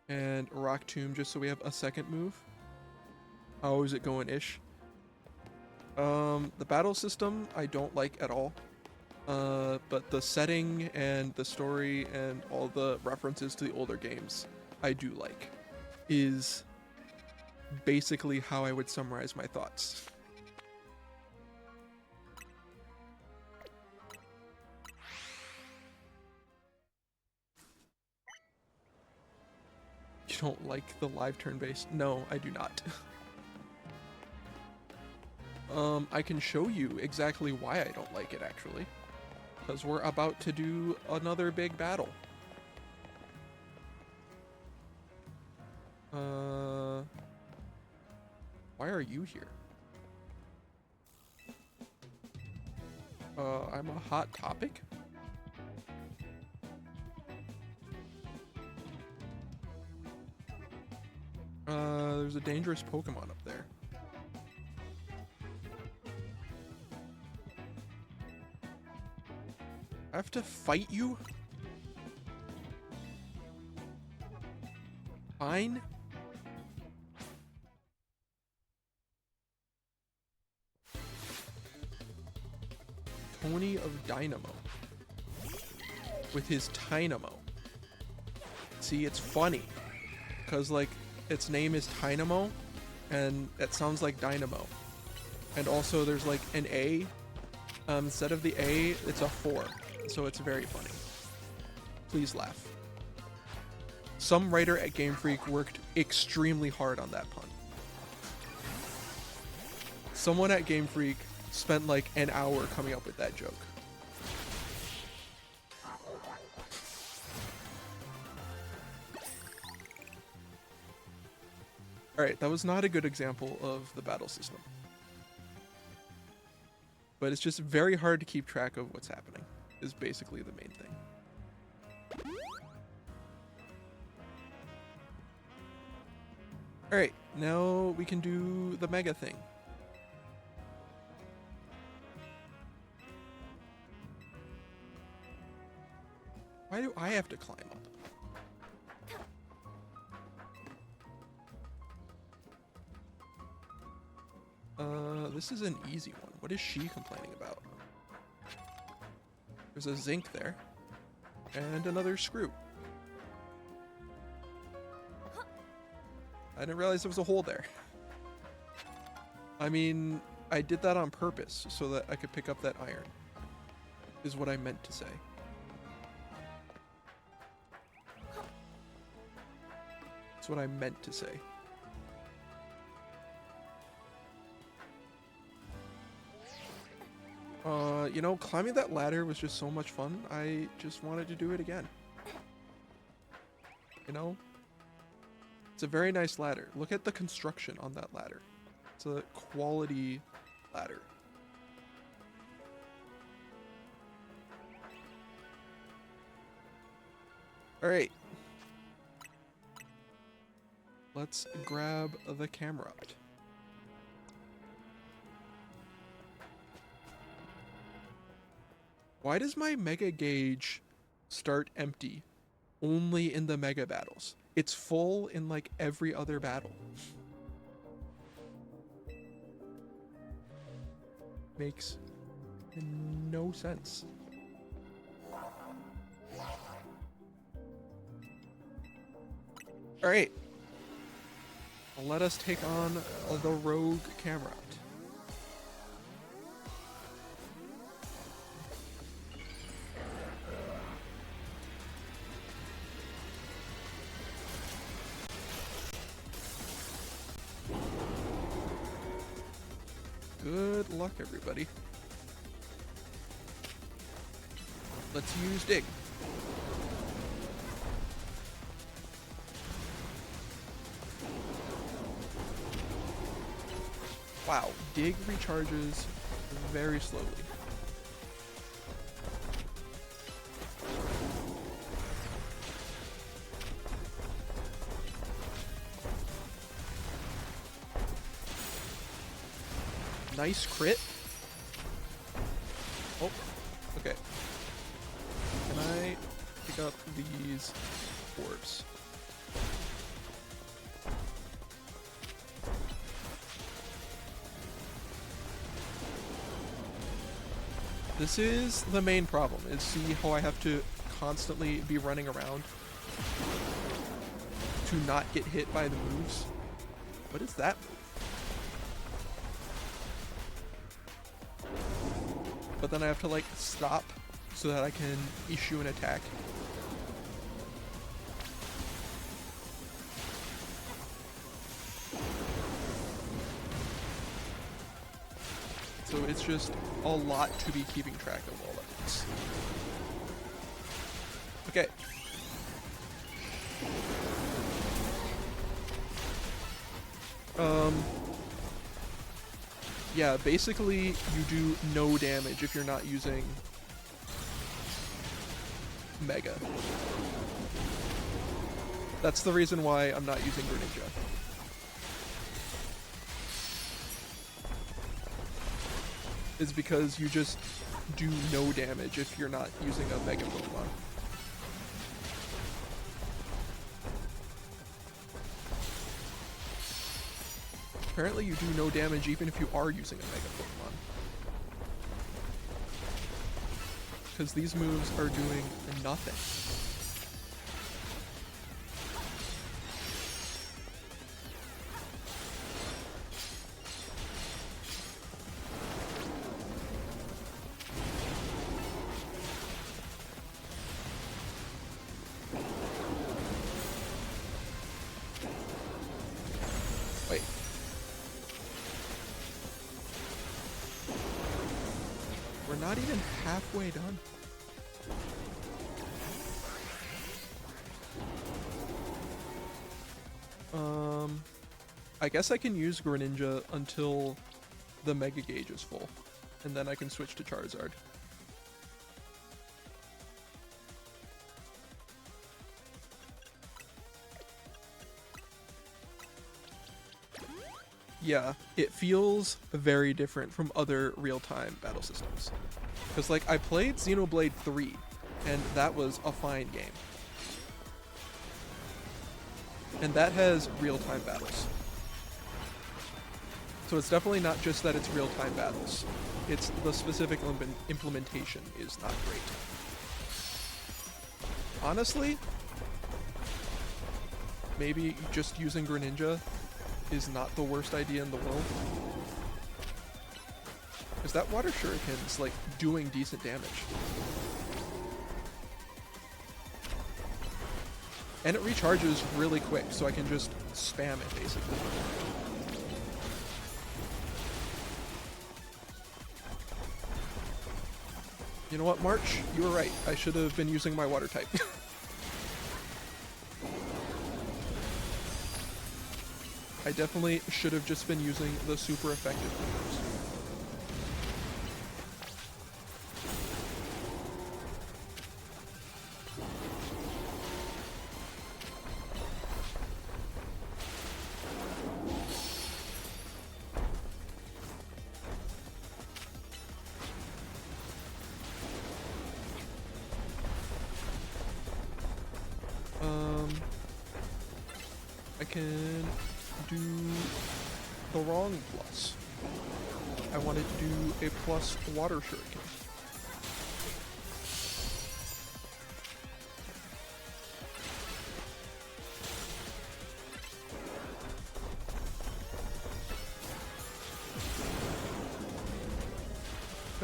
And Rock Tomb just so we have a second move. How is it going-ish? The battle system I don't like at all. But the setting and the story and all the references to the older games I do like. Is basically how I would summarize my thoughts. You don't like the live turn-based? No, I do not. I can show you exactly why I don't like it, actually. Because we're about to do another big battle. Why are you here? I'm a hot topic? There's a dangerous Pokemon up there. I have to fight you? Fine. Tony of Dynamo. With his Tynamo. See, it's funny. Because, like, its name is Tynamo, and it sounds like Dynamo. And also, there's, like, an A. Instead of the A, it's a 4. So it's very funny. Please laugh. Some writer at Game Freak worked extremely hard on that pun. Someone at Game Freak spent like an hour coming up with that joke. Alright, that was not a good example of the battle system. But it's just very hard to keep track of what's happening, is basically the main thing. Alright, now we can do the mega thing. Why do I have to climb up? This is an easy one. What is she complaining about? There's a zinc there. And another screw. I didn't realize there was a hole there. I mean, I did that on purpose so that I could pick up that iron. Is what I meant to say. That's what I meant to say. You know, climbing that ladder was just so much fun. I just wanted to do it again. You know? It's a very nice ladder. Look at the construction on that ladder. It's a quality ladder. Alright. Let's grab the camera. Why does my mega gauge start empty only in the mega battles? It's full in like every other battle. Makes no sense. Alright. Let us take on the rogue camera. Good luck, everybody. Let's use dig. Wow, dig recharges very slowly. Nice crit. Oh, okay. Can I pick up these orbs? This is the main problem, is see how I have to constantly be running around to not get hit by the moves? What is that move? But then I have to like stop so that I can issue an attack. it's just a lot to be keeping track of all at once. Okay. Yeah, basically you do no damage if you're not using Mega. That's the reason why I'm not using Greninja. Is because you just do no damage if you're not using a Mega Pokemon. Apparently you do no damage even if you are using a Mega Pokemon. Because these moves are doing nothing. Wait. We're not even halfway done. I guess I can use Greninja until the Mega Gauge is full, and then I can switch to Charizard. Yeah, it feels very different from other real-time battle systems. Because, like, I played Xenoblade 3, and that was a fine game. And that has real-time battles. So it's definitely not just that it's real-time battles. It's the specific implementation is not great. Honestly, maybe just using Greninja is not the worst idea in the world. Because that water shuriken's like doing decent damage. And it recharges really quick, so I can just spam it basically. You know what, March? You were right. I should have been using my water type. I definitely should have just been using the super effective moves. I can do the wrong plus. I wanted to do a plus water shuriken.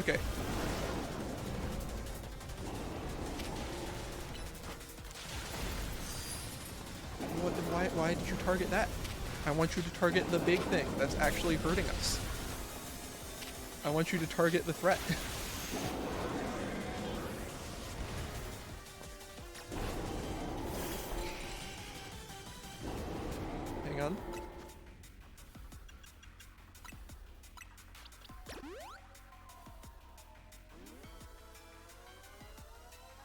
Okay. Why did you target that? I want you to target the big thing that's actually hurting us. I want you to target the threat. Hang on.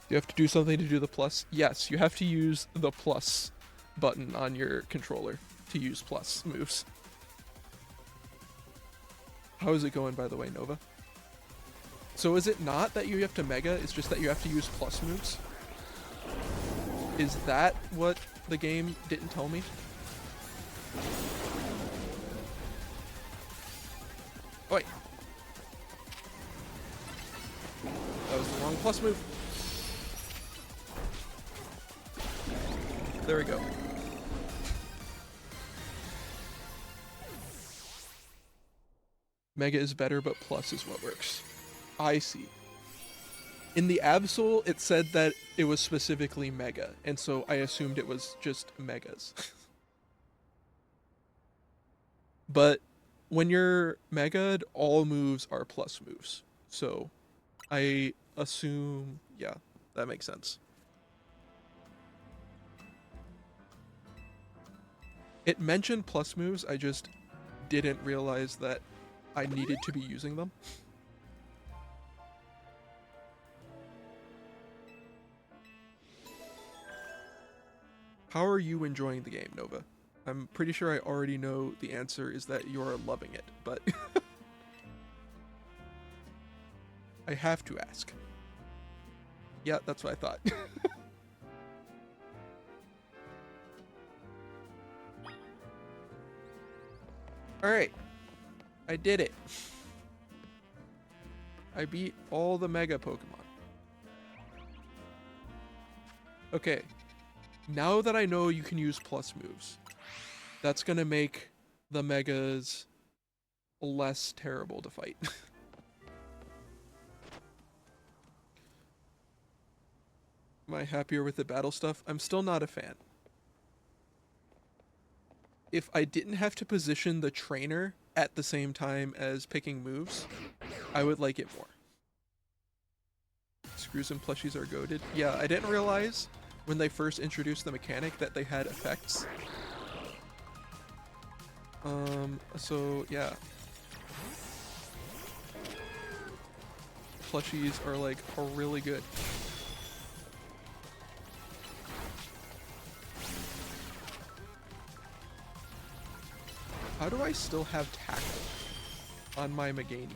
You have to do something to do the plus. Yes, you have to use the plus button on your controller to use plus moves. How is it going, by the way, Nova? So is it not that you have to Mega, it's just that you have to use plus moves? Is that what the game didn't tell me? Oh, wait. That was the wrong plus move. There we go. Mega is better, but plus is what works. I see. In the Absol, it said that it was specifically Mega, and so I assumed it was just Megas. But when you're Mega'd, all moves are plus moves. So I assume, yeah, that makes sense. It mentioned plus moves, I just didn't realize that I needed to be using them. How are you enjoying the game, Nova? I'm pretty sure I already know the answer is that you're loving it, but I have to ask. Yeah, that's what I thought. Alright. I did it. I beat all the Mega Pokemon. Okay. Now that I know you can use plus moves, that's gonna make the Megas less terrible to fight. Am I happier with the battle stuff? I'm still not a fan. If I didn't have to position the trainer at the same time as picking moves, I would like it more. Screws and plushies are goated. Yeah, I didn't realize when they first introduced the mechanic that they had effects. So yeah. Plushies are like really good. How do I still have tackle on my Meganium?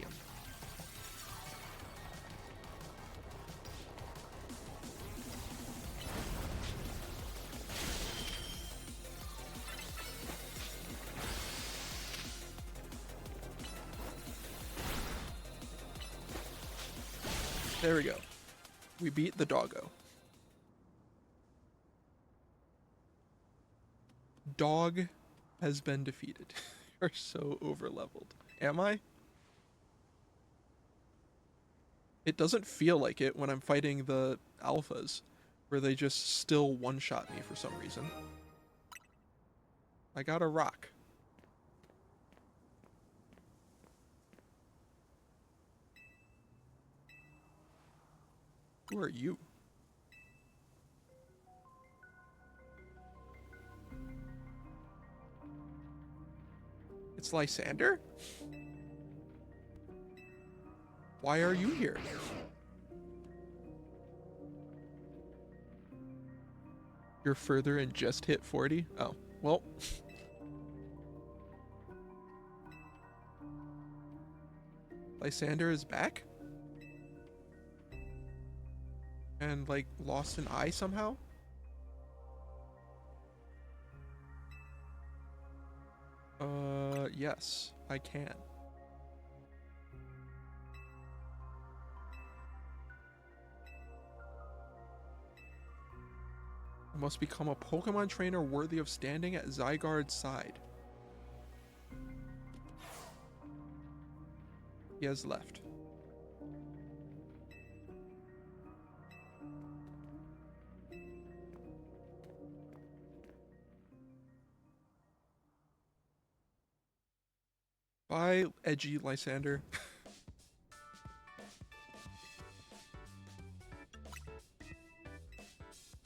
There we go. We beat the doggo. Dog has been defeated. You're so over-leveled. Am I? It doesn't feel like it when I'm fighting the alphas, where they just still one-shot me for some reason. I got a rock. Who are you? It's Lysander? Why are you here? You're further and just hit 40? Oh, well. Lysander is back? And, like, lost an eye somehow? Yes, I can. I must become a Pokemon trainer worthy of standing at Zygarde's side. He has left. Bye, edgy Lysander.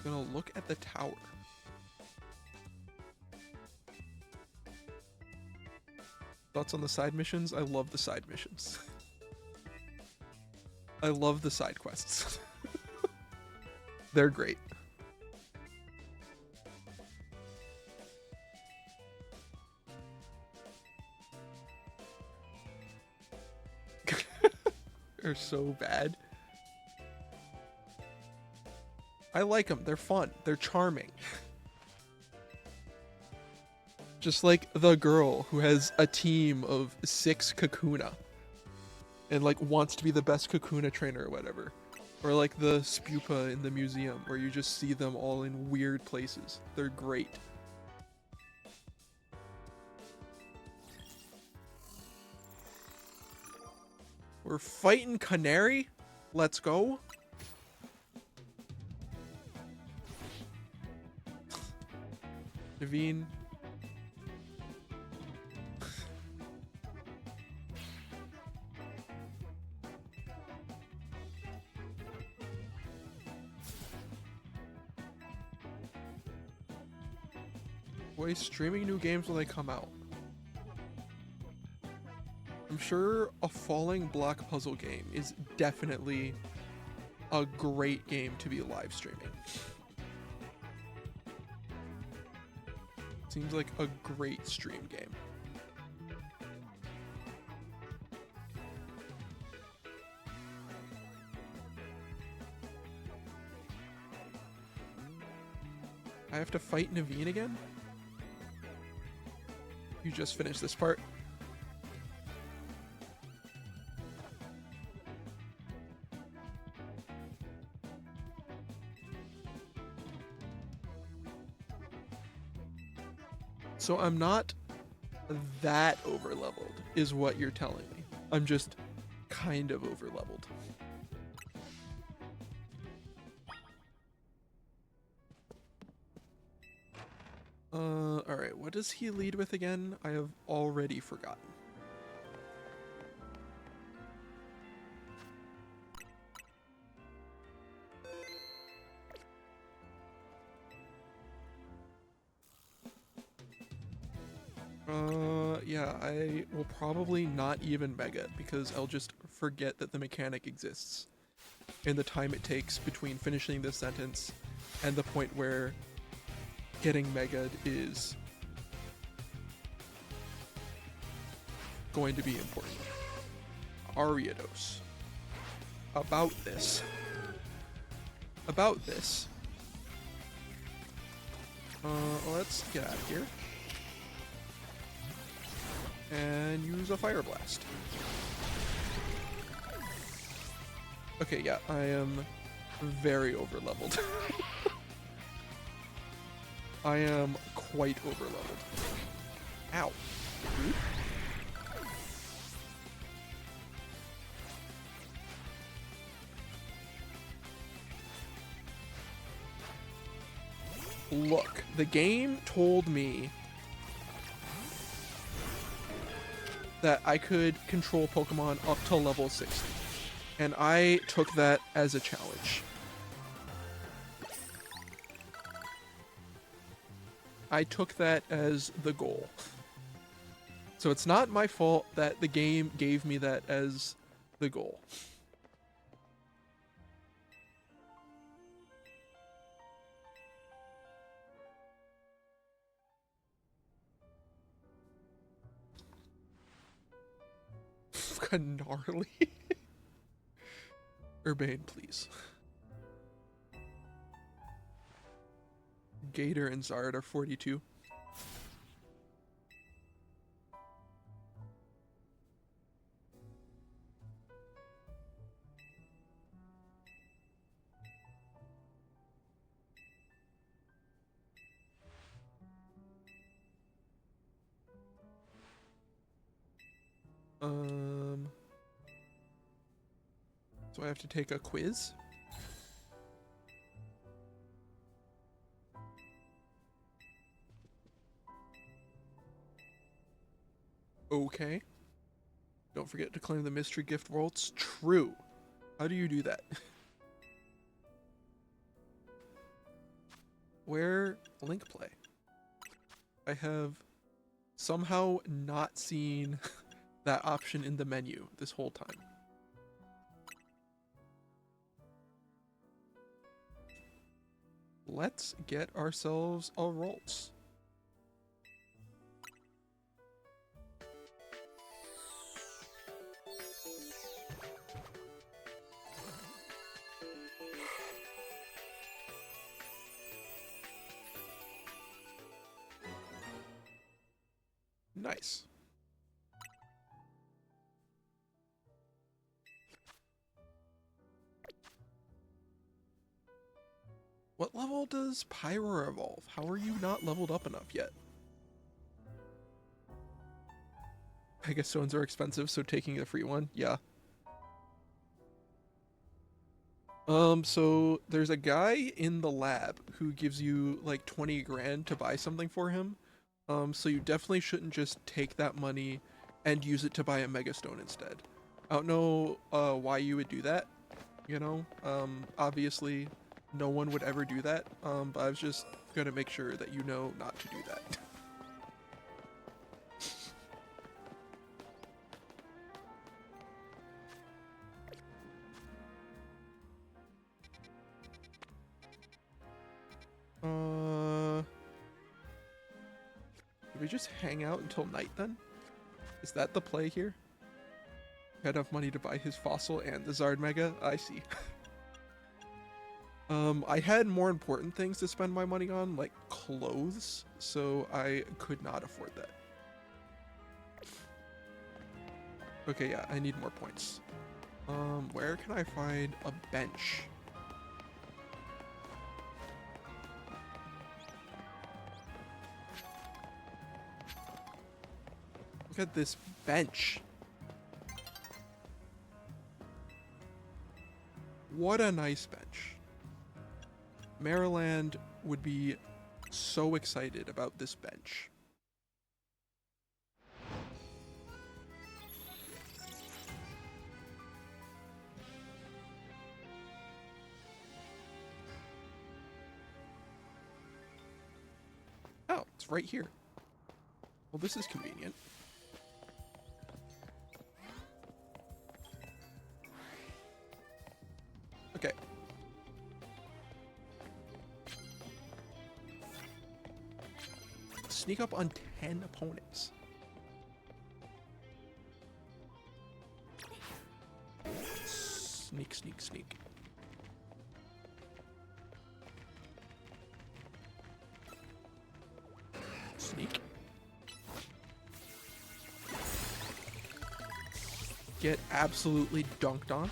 Gonna look at the tower. Thoughts on the side missions? I love the side missions. I love the side quests. They're great. They're so bad. I like them. They're fun. They're charming. Just like the girl who has a team of 6 Kakuna and like wants to be the best Kakuna trainer or whatever. Or like the Spupa in the museum where you just see them all in weird places. They're great. We're fighting Canary? Let's go. Naveen. Boy, streaming new games when they come out. I'm sure a falling block puzzle game is definitely a great game to be live streaming. Seems like a great stream game. I have to fight Naveen again? You just finished this part. So I'm not that over-leveled, is what you're telling me. I'm just kind of over-leveled. Alright, what does he lead with again? I have already forgotten. Yeah, I will probably not even Mega because I'll just forget that the mechanic exists and the time it takes between finishing this sentence and the point where getting Mega'd is going to be important. Ariados. About this. Let's get out of here. And use a Fire Blast. Okay, yeah, I am very over-leveled. I am quite over-leveled. Ow. Look, the game told me that I could control Pokemon up to level 60, and I took that as a challenge. I took that as the goal. So it's not my fault that the game gave me that as the goal. Gnarly. Urbane, please. Gator and Zard are 42. So I have to take a quiz? Okay. Don't forget to claim the mystery gift worlds. True. How do you do that? Where link play? I have somehow not seen that option in the menu this whole time. Let's get ourselves a Rolls. Nice. What level does Pyro evolve? How are you not leveled up enough yet? I guess stones are expensive, so taking the free one, yeah. So there's a guy in the lab who gives you like 20 grand to buy something for him. So you definitely shouldn't just take that money and use it to buy a Mega Stone instead. I don't know why you would do that, you know? Obviously no one would ever do that, but I was just gonna make sure that you know not to do that. we just hang out until night then? Is that the play here? Got enough money to buy his fossil and the Zard Mega? I see. I had more important things to spend my money on, like clothes, so I could not afford that. Okay, yeah, I need more points. Where can I find a bench? Look at this bench. What a nice bench. Maryland would be so excited about this bench. Oh, it's right here. Well, this is convenient. Okay. Sneak up on 10 opponents. Sneak, sneak, sneak. Sneak. Get absolutely dunked on.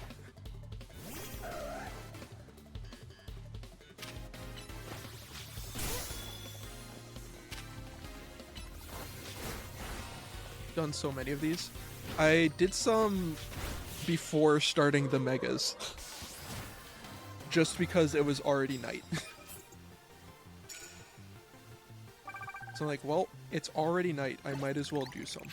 Done so many of these. I did some before starting the megas, just because it was already night. So I'm like, well, it's already night, I might as well do some.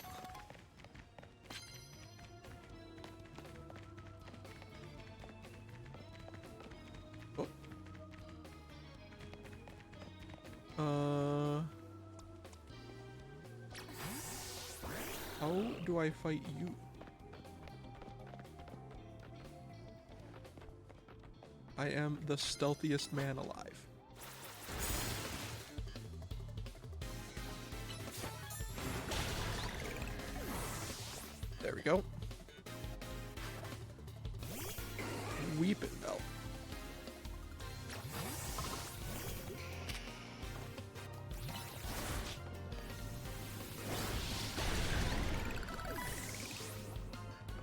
How do I fight you? I am the stealthiest man alive. There we go. Weeping Bell.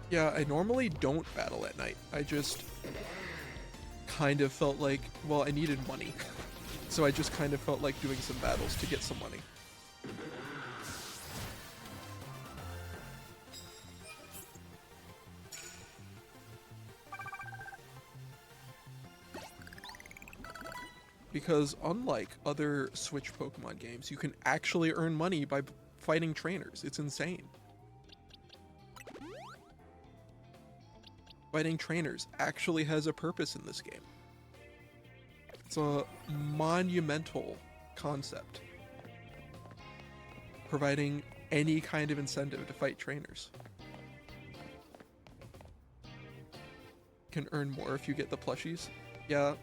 Yeah, I normally don't battle at night. I just kind of felt like, well, I needed money. So I just kind of felt like doing some battles to get some money. Because unlike other Switch Pokemon games, you can actually earn money by fighting trainers. It's insane. Fighting trainers actually has a purpose in this game. It's a monumental concept, providing any kind of incentive to fight trainers. Can earn more if you get the plushies. Yeah.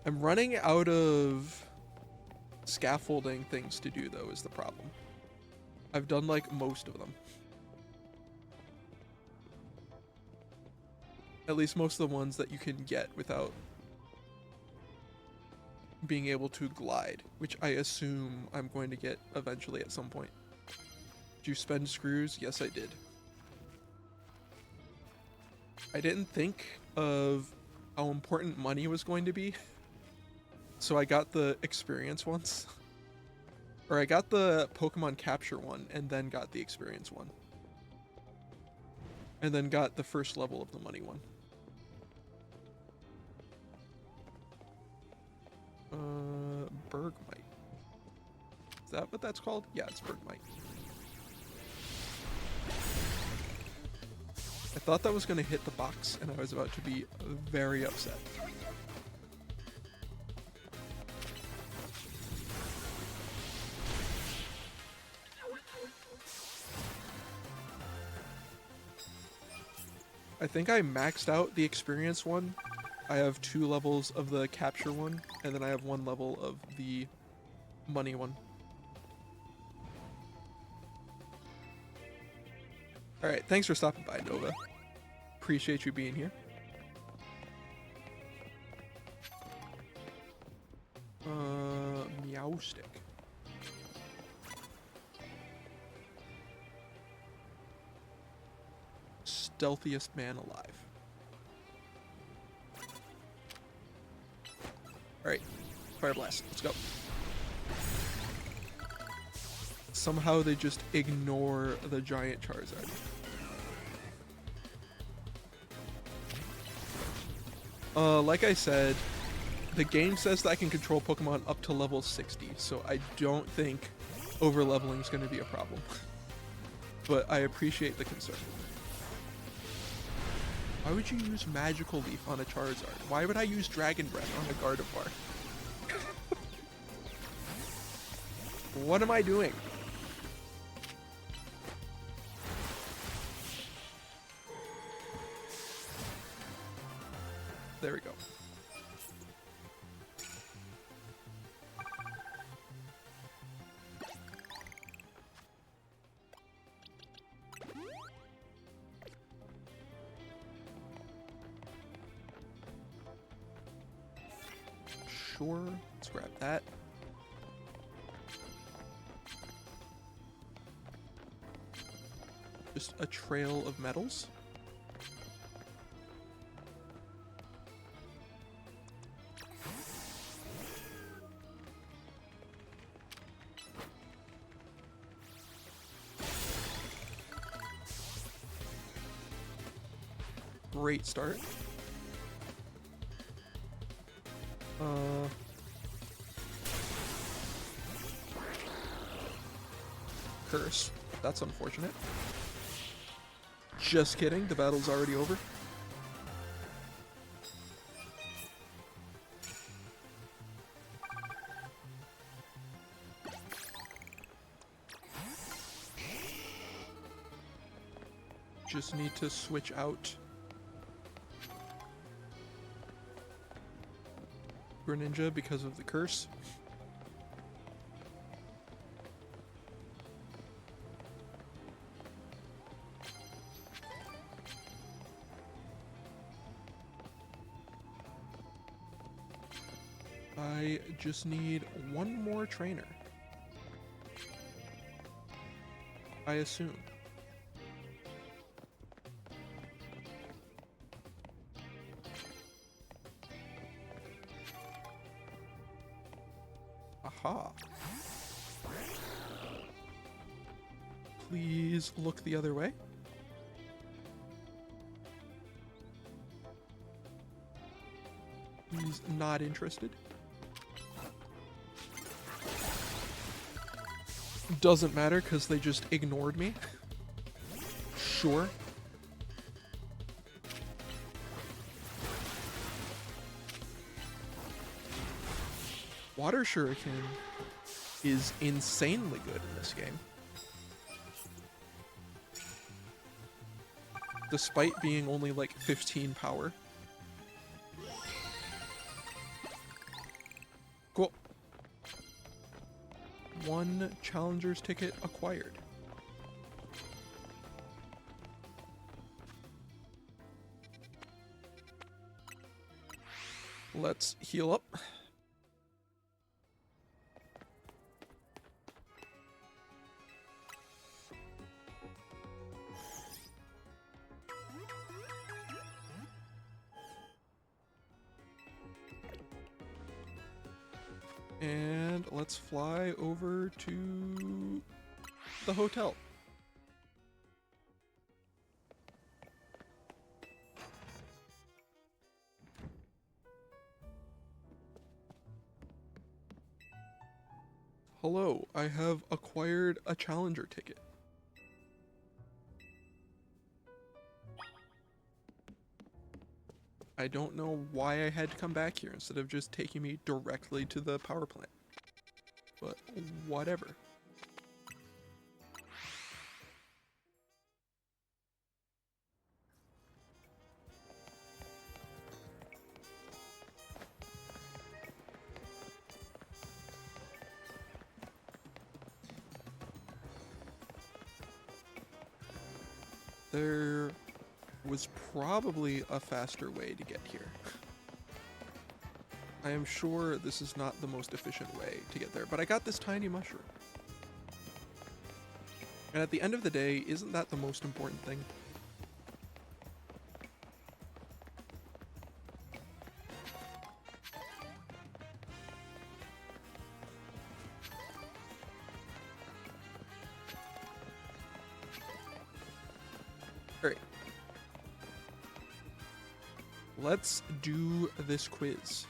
I'm running out of scaffolding things to do, though, is the problem. I've done, like, most of them. At least most of the ones that you can get without being able to glide, which I assume I'm going to get eventually at some point. Did you spend screws? Yes, I did. I didn't think of how important money was going to be, so I got the experience ones. Or I got the Pokemon capture one, and then got the experience one. And then got the first level of the money one. Bergmite. Is that what that's called? Yeah, it's Bergmite. I thought that was going to hit the box, and I was about to be very upset. I think I maxed out the experience one. I have 2 levels of the capture one, and then I have 1 level of the money one. Alright, thanks for stopping by, Nova. Appreciate you being here. Meow stick. Stealthiest man alive. Alright, Fire Blast, let's go. Somehow they just ignore the giant Charizard. Like I said, the game says that I can control Pokemon up to level 60, so I don't think over-leveling is going to be a problem. But I appreciate the concern. Why would you use Magical Leaf on a Charizard? Why would I use Dragon Breath on a Gardevoir? What am I doing? There we go. Sure, let's grab that. Just a trail of metals. Great start. Curse. That's unfortunate. Just kidding, the battle's already over. Just need to switch out Greninja because of the curse. I just need one more trainer, I assume. Aha. Please look the other way. He's not interested. Doesn't matter because they just ignored me. Sure. Water Shuriken is insanely good in this game. Despite being only like 15 power. Cool. One Challenger's ticket acquired. Let's heal up. And let's fly over to the hotel. Hello, I have acquired a Challenger ticket. I don't know why I had to come back here instead of just taking me directly to the power plant. But whatever. There was probably a faster way to get here. I am sure this is not the most efficient way to get there, but I got this tiny mushroom. And at the end of the day, isn't that the most important thing? Alright. Let's do this quiz.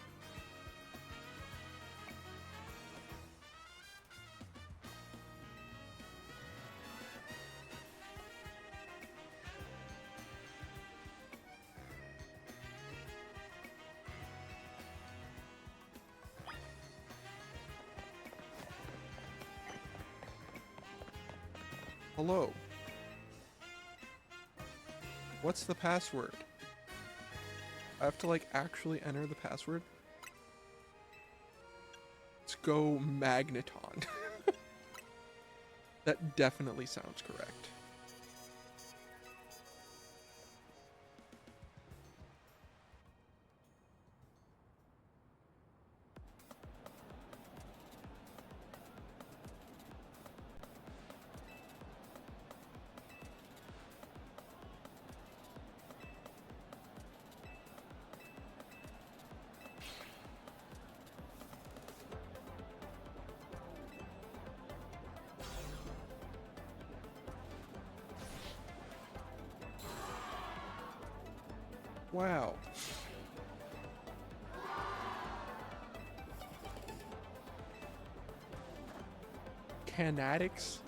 Hello. What's the password? I have to like actually enter the password. Let's go Magneton. That definitely sounds correct. Wow. Canatics?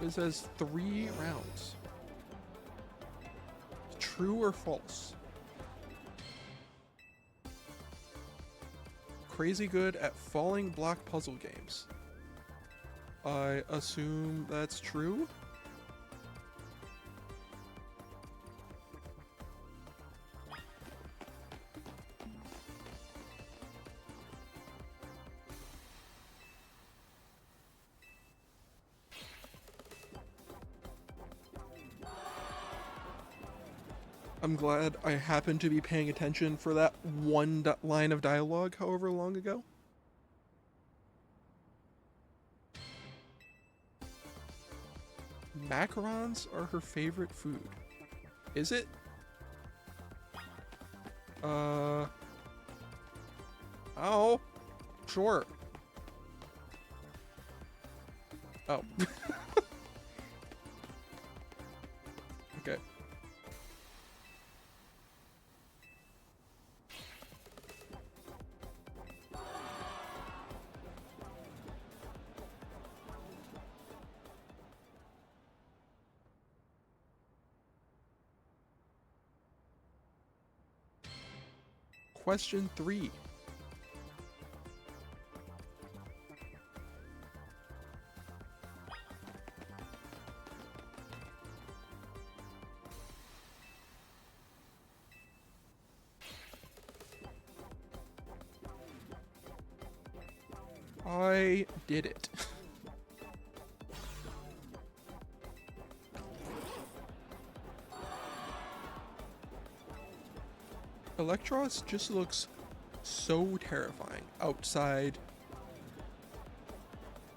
It says 3 rounds. True or false? Crazy good at falling block puzzle games. I assume that's true? I'm glad I happened to be paying attention for that one line of dialogue however long ago. Macarons are her favorite food. Is it? Oh. Sure. Oh. Okay. Question 3. I did it. Electros just looks so terrifying outside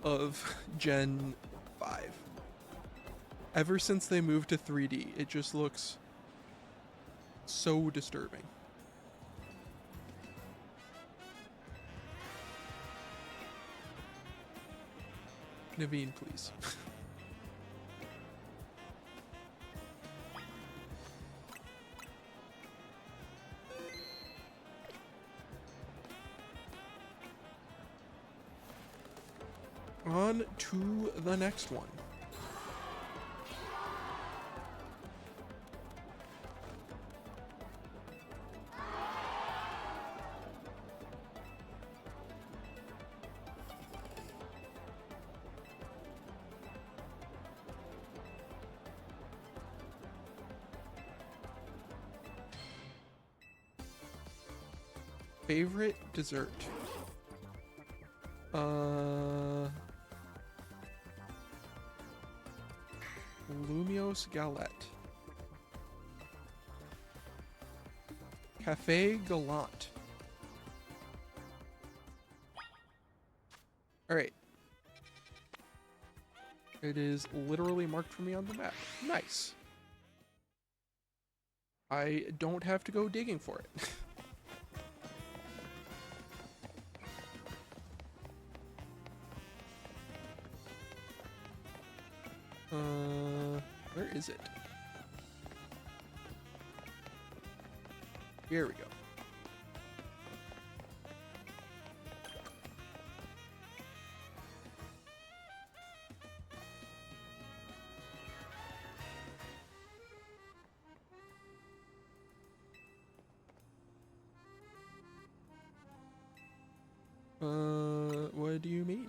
of Gen 5. Ever since they moved to 3D, it just looks so disturbing. Naveen, please. On to the next one. Favorite dessert? Lumiose Galette. Cafe Gallant. Alright. It is literally marked for me on the map. Nice. I don't have to go digging for it. Where is it? Here we go. What do you mean?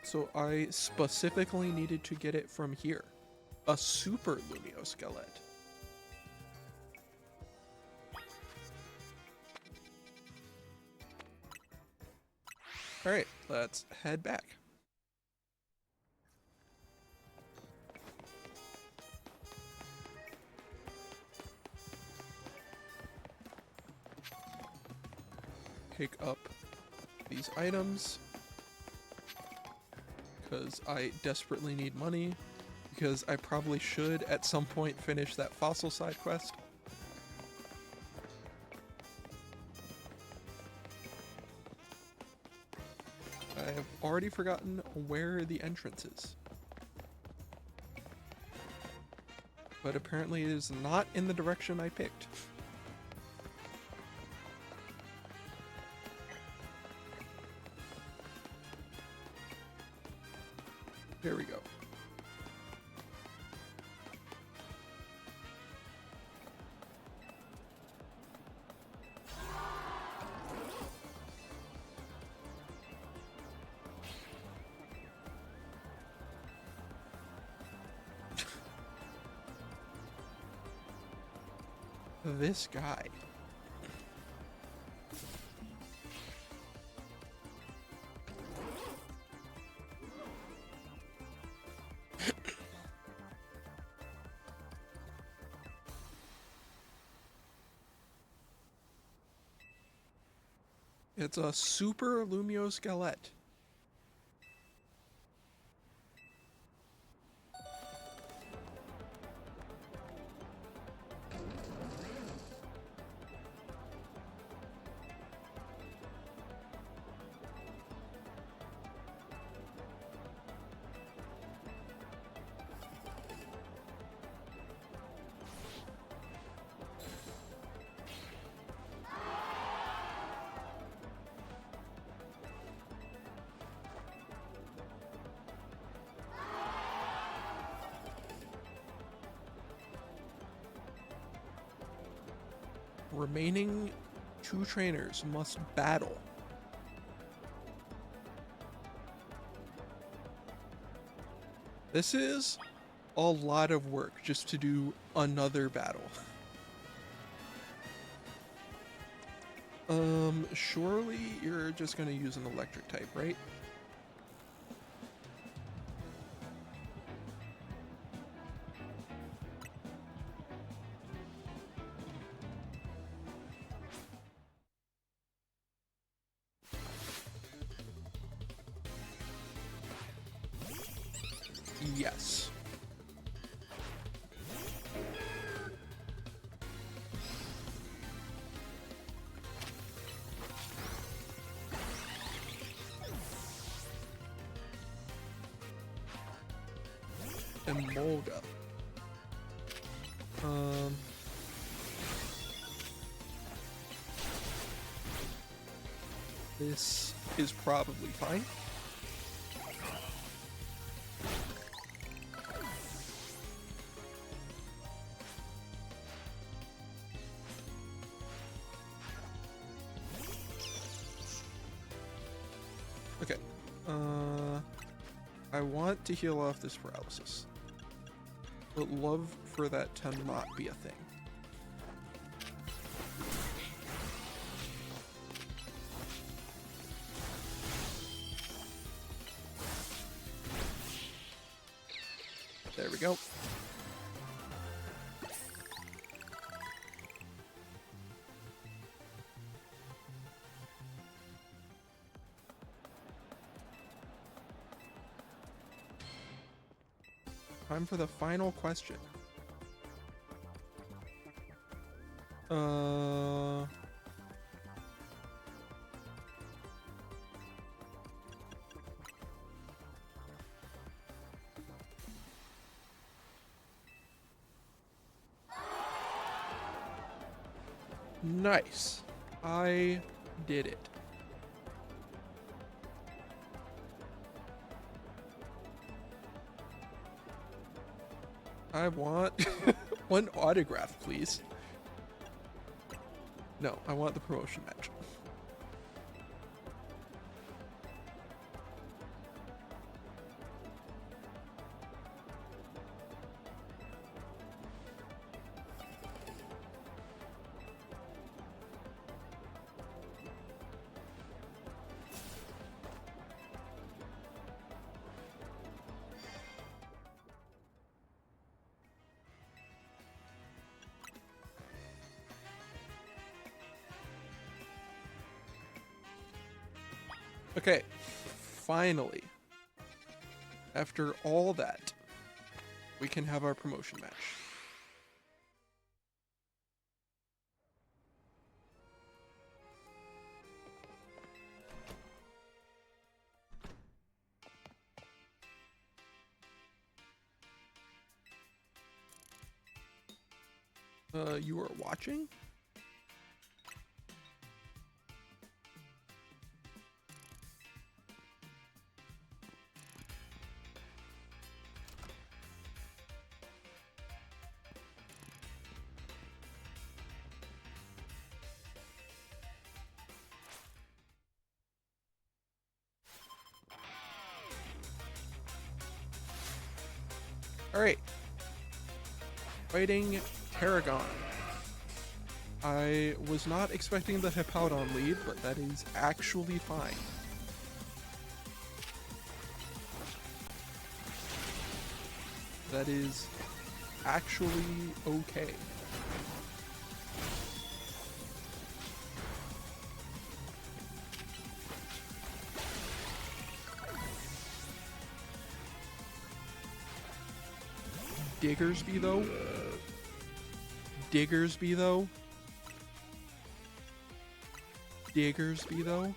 So I specifically needed to get it from here. A super Lumiose Galette. Alright, let's head back. Pick up these items, because I desperately need money, because I probably should at some point finish that fossil side quest. I have already forgotten where the entrance is. But apparently it is not in the direction I picked. There we go. This guy. It's a super Lumiose Galette. Remaining 2 trainers must battle. This is a lot of work just to do another battle. Surely you're just gonna use an electric type, right? Yes. Emolga. This is probably fine. I want to heal off this paralysis. But love for that to not be a thing. There we go. Time for the final question. Nice. I did it. I want one autograph, please. No, I want the promotion match. Okay, finally, after all that, we can have our promotion match. You are watching? Alright. Fighting Tarragon. I was not expecting the Hippowdon lead, but that is actually fine. That is actually okay. Diggersby though? Diggersby though? Diggersby though?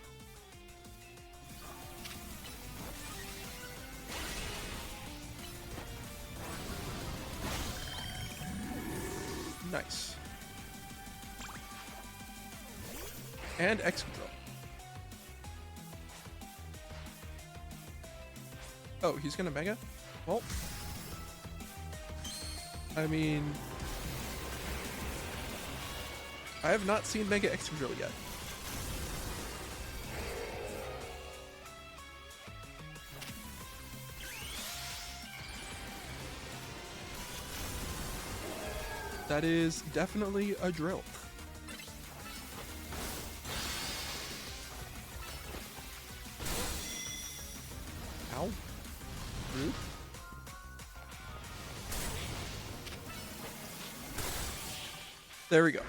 Nice. And X control. Oh, he's gonna Mega? Well, I mean, I have not seen Mega Excadrill yet. That is definitely a drill. Ow. Rude. There we go.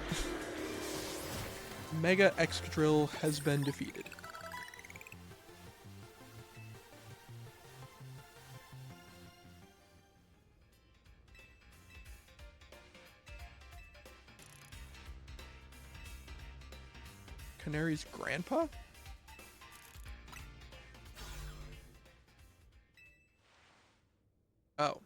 Mega Excadrill has been defeated. Canary's grandpa? Oh.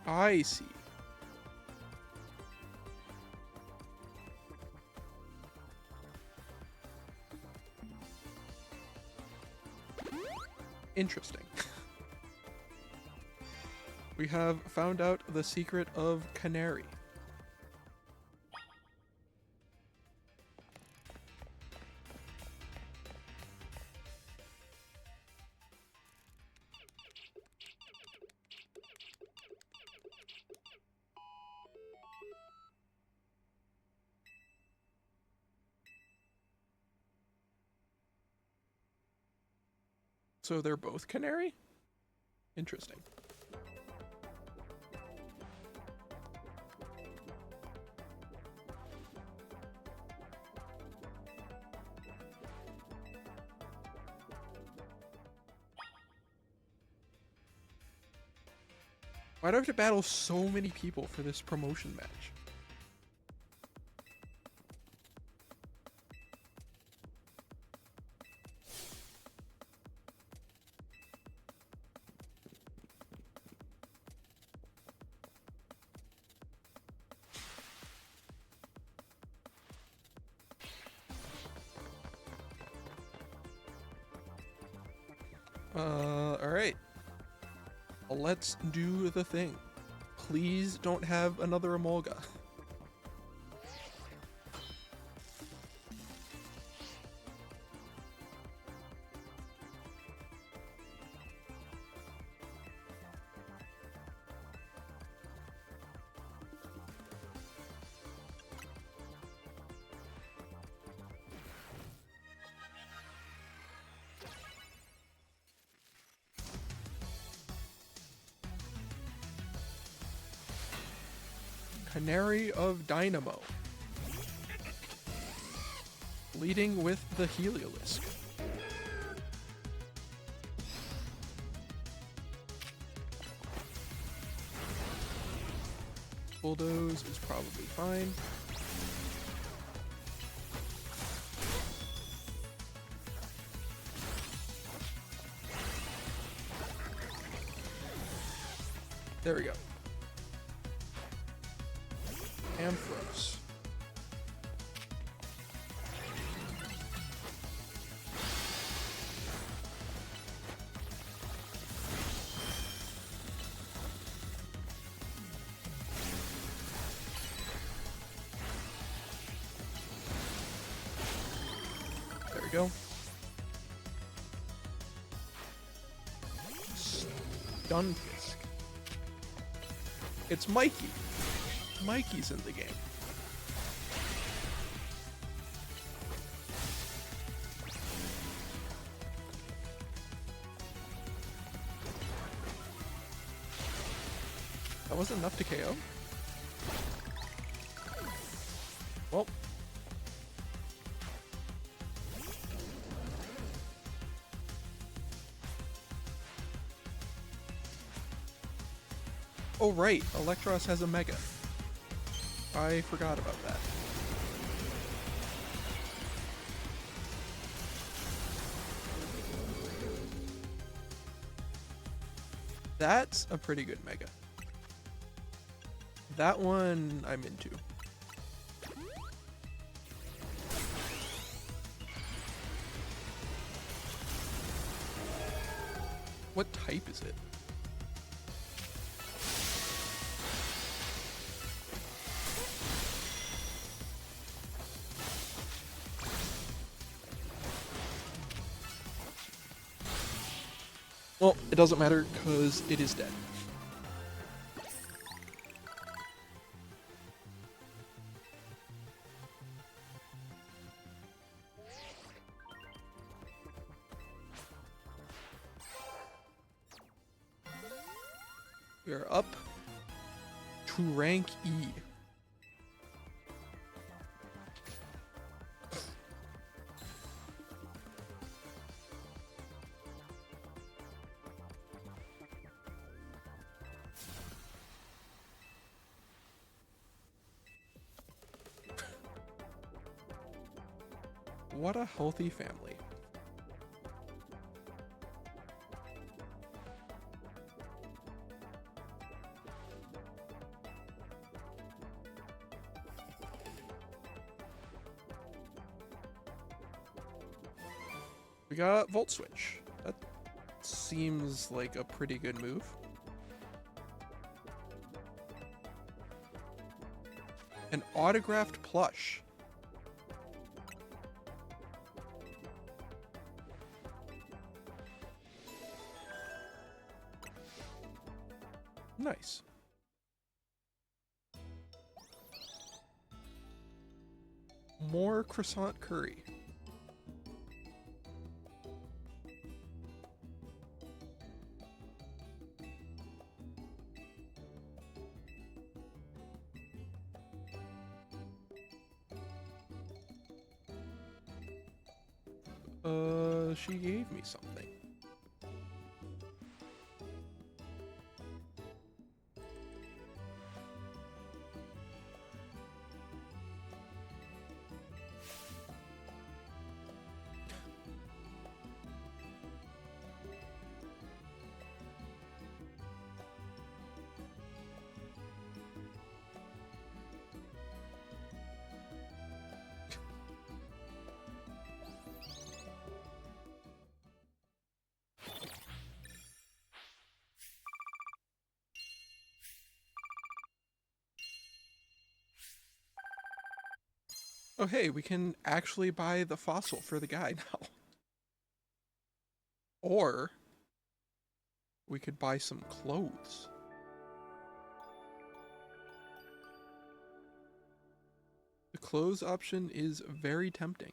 I see. Interesting. We have found out the secret of Canary. So they're both Canary? Interesting. Why do I have to battle so many people for this promotion match? Alright. Let's do the thing. Please don't have another Emolga. Canary of Dynamo. Leading with the Heliolisk. Bulldoze is probably fine. There we go. Ampharos. There we go. Stunfisk. It's Mikey. Mikey's in the game. That wasn't enough to KO. Well. Oh right, Electros has a Mega. I forgot about that. That's a pretty good Mega. That one I'm into. What type is it? Well, it doesn't matter because it is dead. We are up to rank E. What a healthy family. We got Volt Switch. That seems like a pretty good move. An autographed plush. Nice. More croissant curry. She gave me something. Oh hey, we can actually buy the fossil for the guy now. Or we could buy some clothes. The clothes option is very tempting.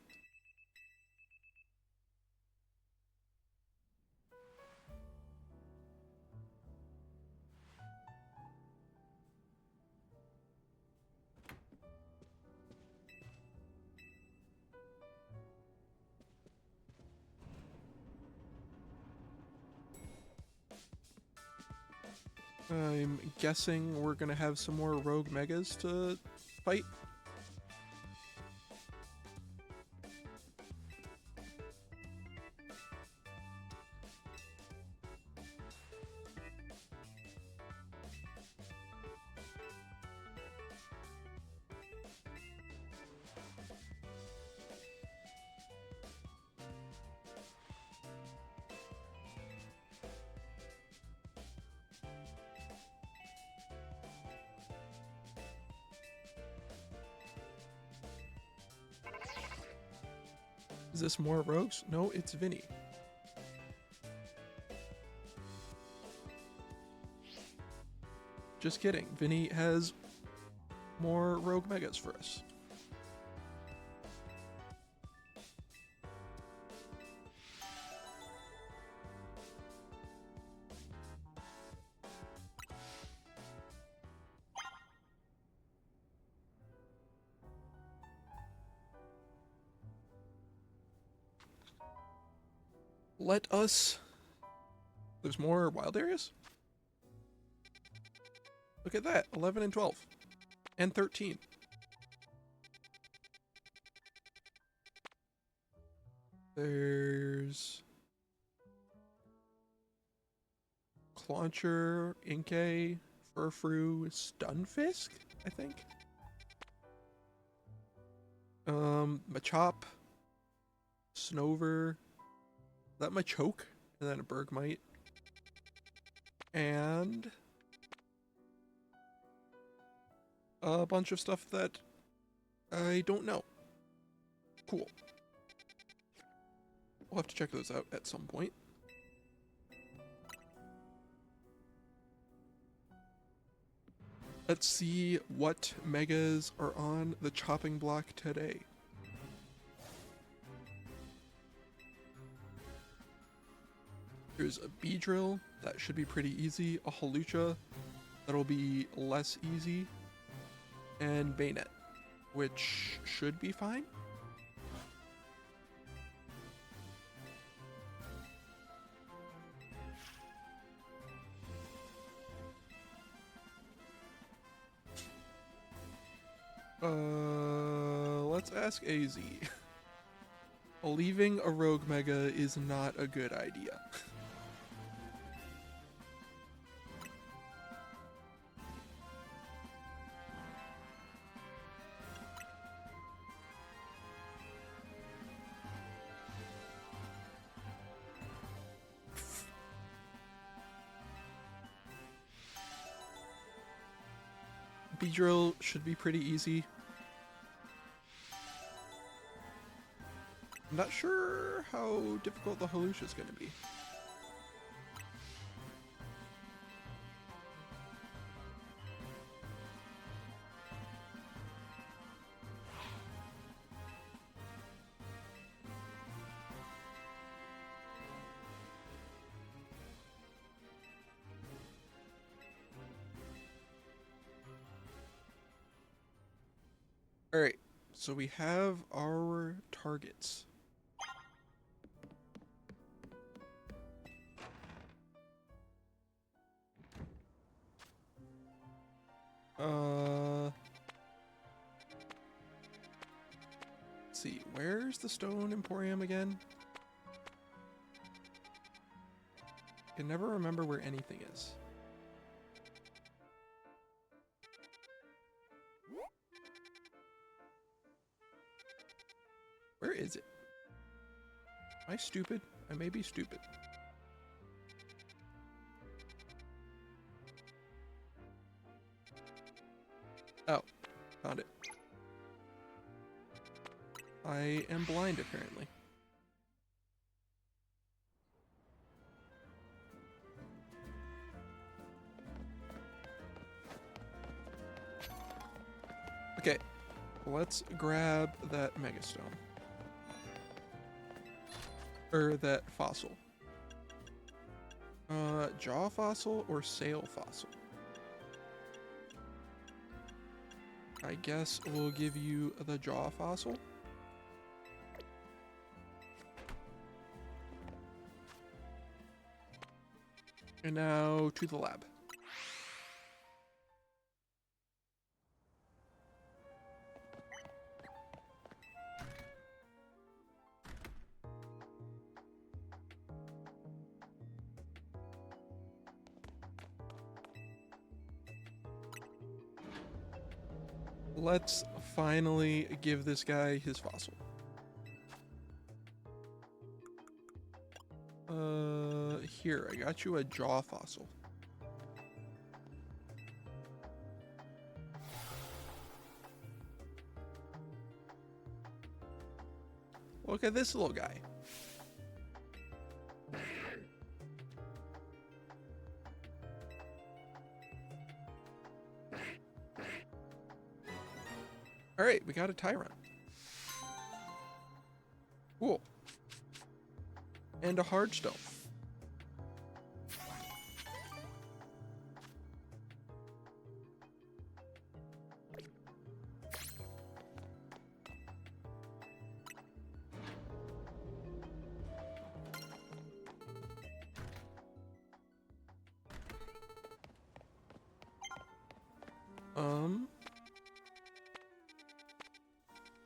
I'm guessing we're gonna have some more rogue megas to fight. Is this more rogues? No, it's Vinny. Just kidding. Vinny has more rogue megas for us. Let us... There's more wild areas? Look at that. 11 and 12. And 13. There's... Clauncher, Inkay, Furfrou, Stunfisk, I think? Machop, Snover, that Machoke, and then a Bergmite, and a bunch of stuff that I don't know. Cool. We'll have to check those out at some point. Let's see what megas are on the chopping block today. There's a Beedrill, that should be pretty easy. A Hawlucha, that'll be less easy. And Bayonet, which should be fine. Let's ask AZ. Leaving a rogue mega is not a good idea. Beedrill should be pretty easy. I'm not sure how difficult the Hawlucha is going to be. Alright, so we have our targets. Let's see, where's the Stone Emporium again? I can never remember where anything is. Where is it? Am I stupid? I may be stupid. Oh, found it. I am blind, apparently. Okay, let's grab that Megastone. Or that fossil. Jaw fossil or sail fossil? I guess we'll give you the jaw fossil. And now to the lab. Let's finally give this guy his fossil. Here, I got you a jaw fossil. Look at this little guy. Alright, we got a Tyrant. Cool. And a Hardstone.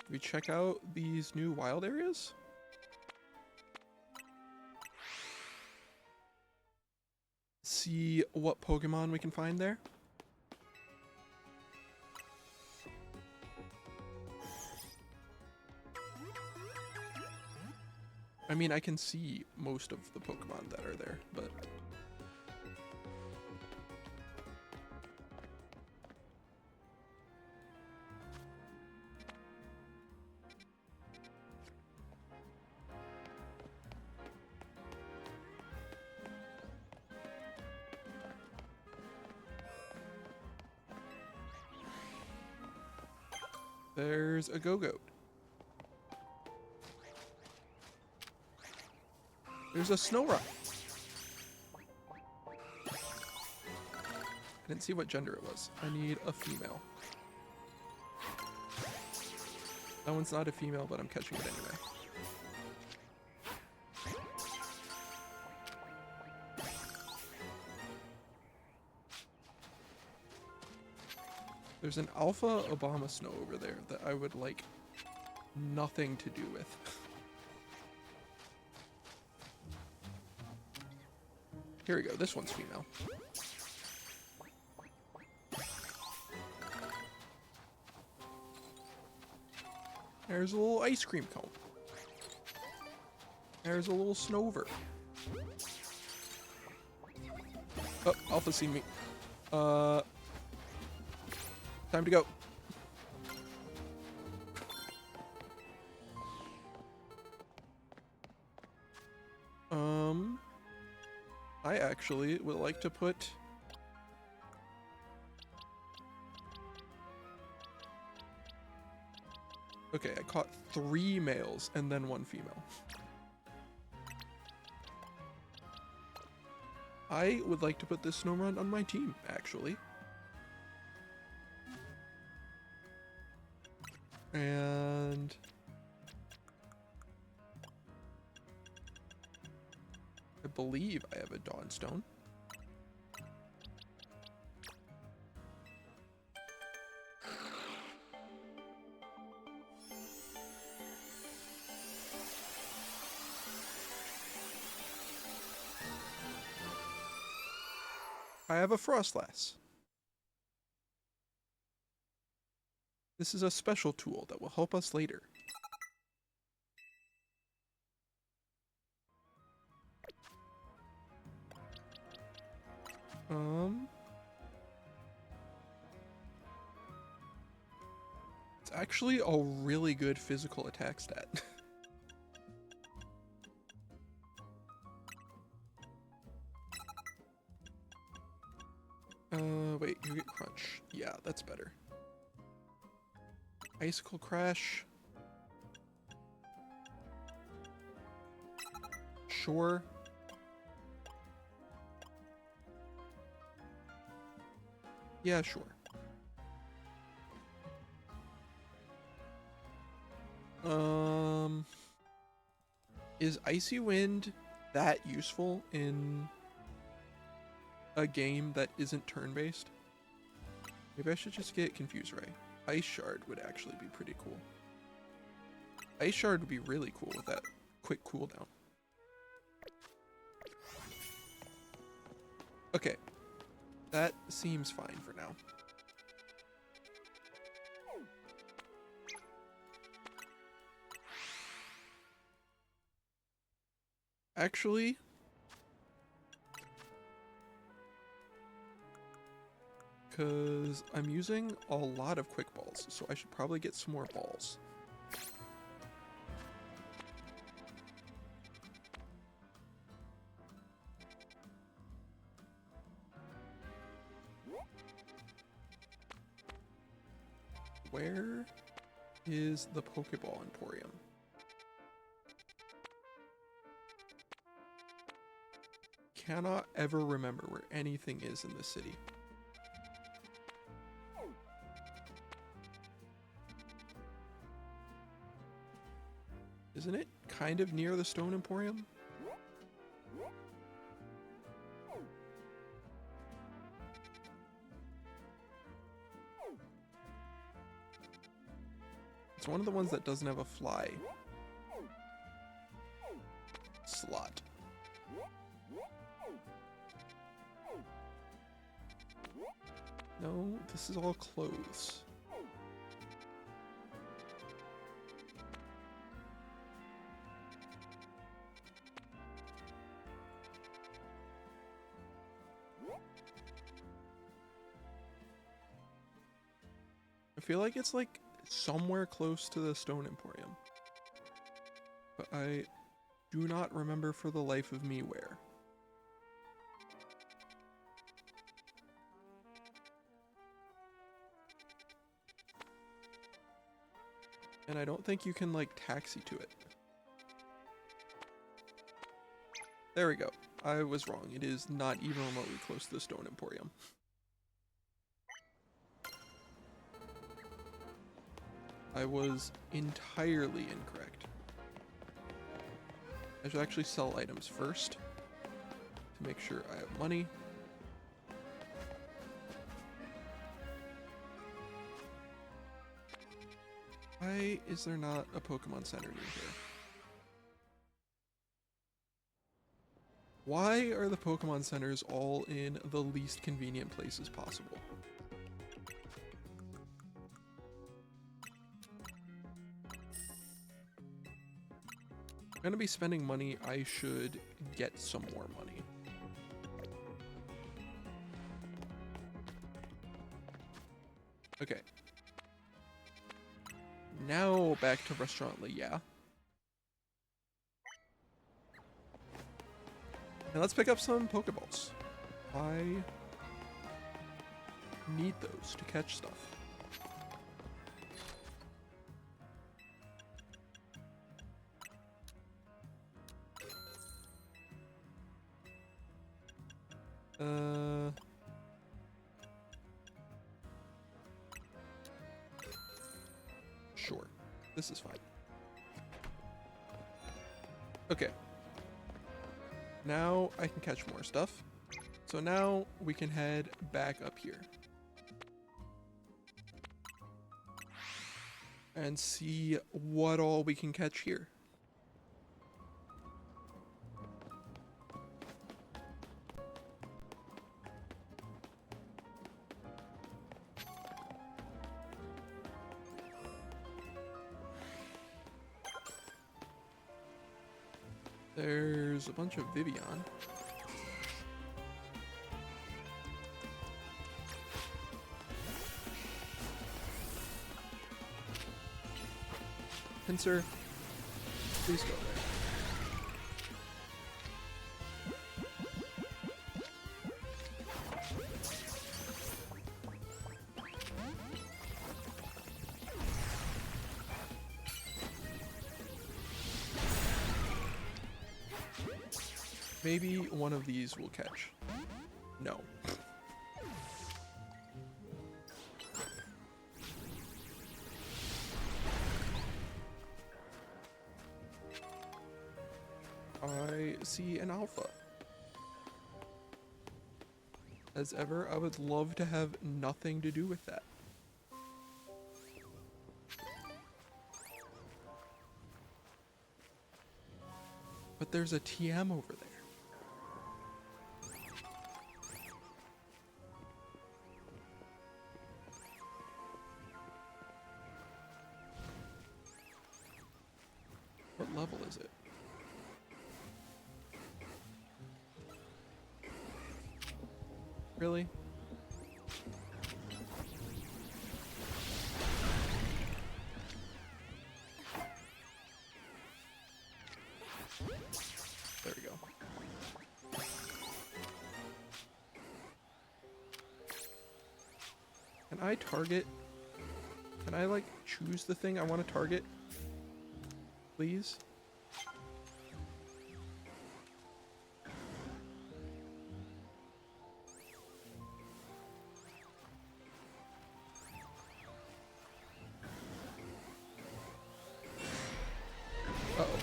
We check out these new wild areas? See what Pokemon we can find there? I mean, I can see most of the Pokemon that are there, but... There's a Go-Goat. There's a Snorunt. I didn't see what gender it was. I need a female. That one's not a female, but I'm catching it anyway. There's an Alpha Obama Snow over there that I would like nothing to do with. Here we go, this one's female. There's a little ice cream cone. There's a little Snover. Oh, Alpha seen me. Time to go. I actually would like to put okay, I caught 3 males and then 1 female. I would like to put this snowman on my team, actually. And I believe I have a Dawnstone. I have a Frostlass. This is a special tool that will help us later. It's actually a really good physical attack stat. Wait, you get crunch. Yeah, that's better. Icicle crash. Sure. Yeah, sure. Is Icy Wind that useful in a game that isn't turn-based? Maybe I should just get Confuse Ray. Ice Shard would actually be pretty cool. Ice Shard would be really cool with that quick cooldown. Okay. That seems fine for now. Actually, because I'm using a lot of quick balls, so I should probably get some more balls. Where is the Pokeball Emporium? Cannot ever remember where anything is in the city. Isn't it kind of near the Stone Emporium? It's one of the ones that doesn't have a fly slot. No, this is all clothes. I feel like it's like somewhere close to the Stone Emporium, but I do not remember for the life of me where. And I don't think you can like taxi to it. There we go. I was wrong. It is not even remotely close to the Stone Emporium. I was entirely incorrect. I should actually sell items first to make sure I have money. Why is there not a Pokemon Center near here? Why are the Pokemon Centers all in the least convenient places possible? I'm gonna be spending money. I should get some more money. Okay. Now back to Restaurant Le Yeah. And let's pick up some Pokeballs. I need those to catch stuff. Sure. This is fine. Okay. Now I can catch more stuff. So now we can head back up here. And see what all we can catch here. There's a bunch of Vivian. Pincer, please go there. Maybe one of these will catch. No. I see an alpha. As ever, I would love to have nothing to do with that. But there's a TM over there. What level is it? Really? There we go. Can I target? Can I like choose the thing I want to target? Please? Uh-oh.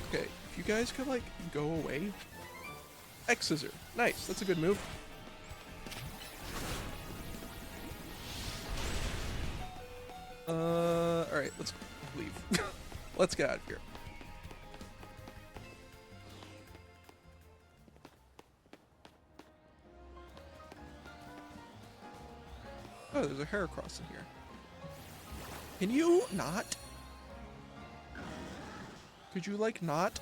Okay, if you guys could like go away. X-Scissor. Nice, that's a good move. Alright, let's leave. Let's get out of here. Oh, there's a Heracross in here. Can you not? Could you, like, not?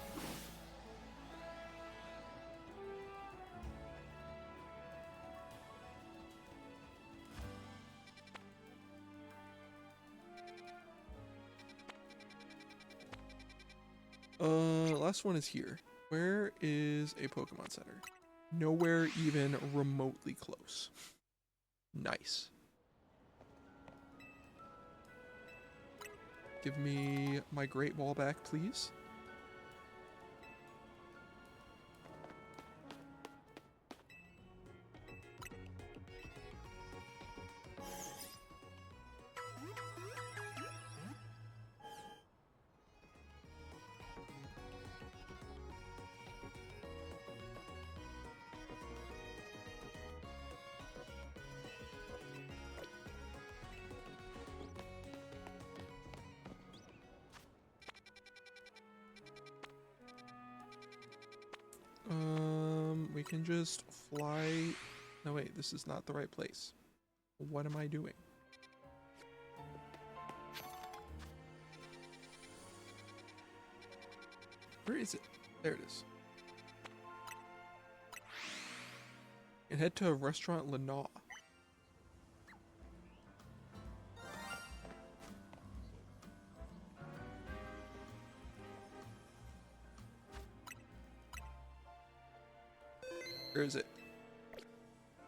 Last one is here. Where is a Pokemon Center? Nowhere even remotely close. Nice. Give me my Great Wall back, please. We can just fly. No, wait, this is not the right place. What am I doing? is it? There it is. And head to Restaurant Lanaw. Where is it?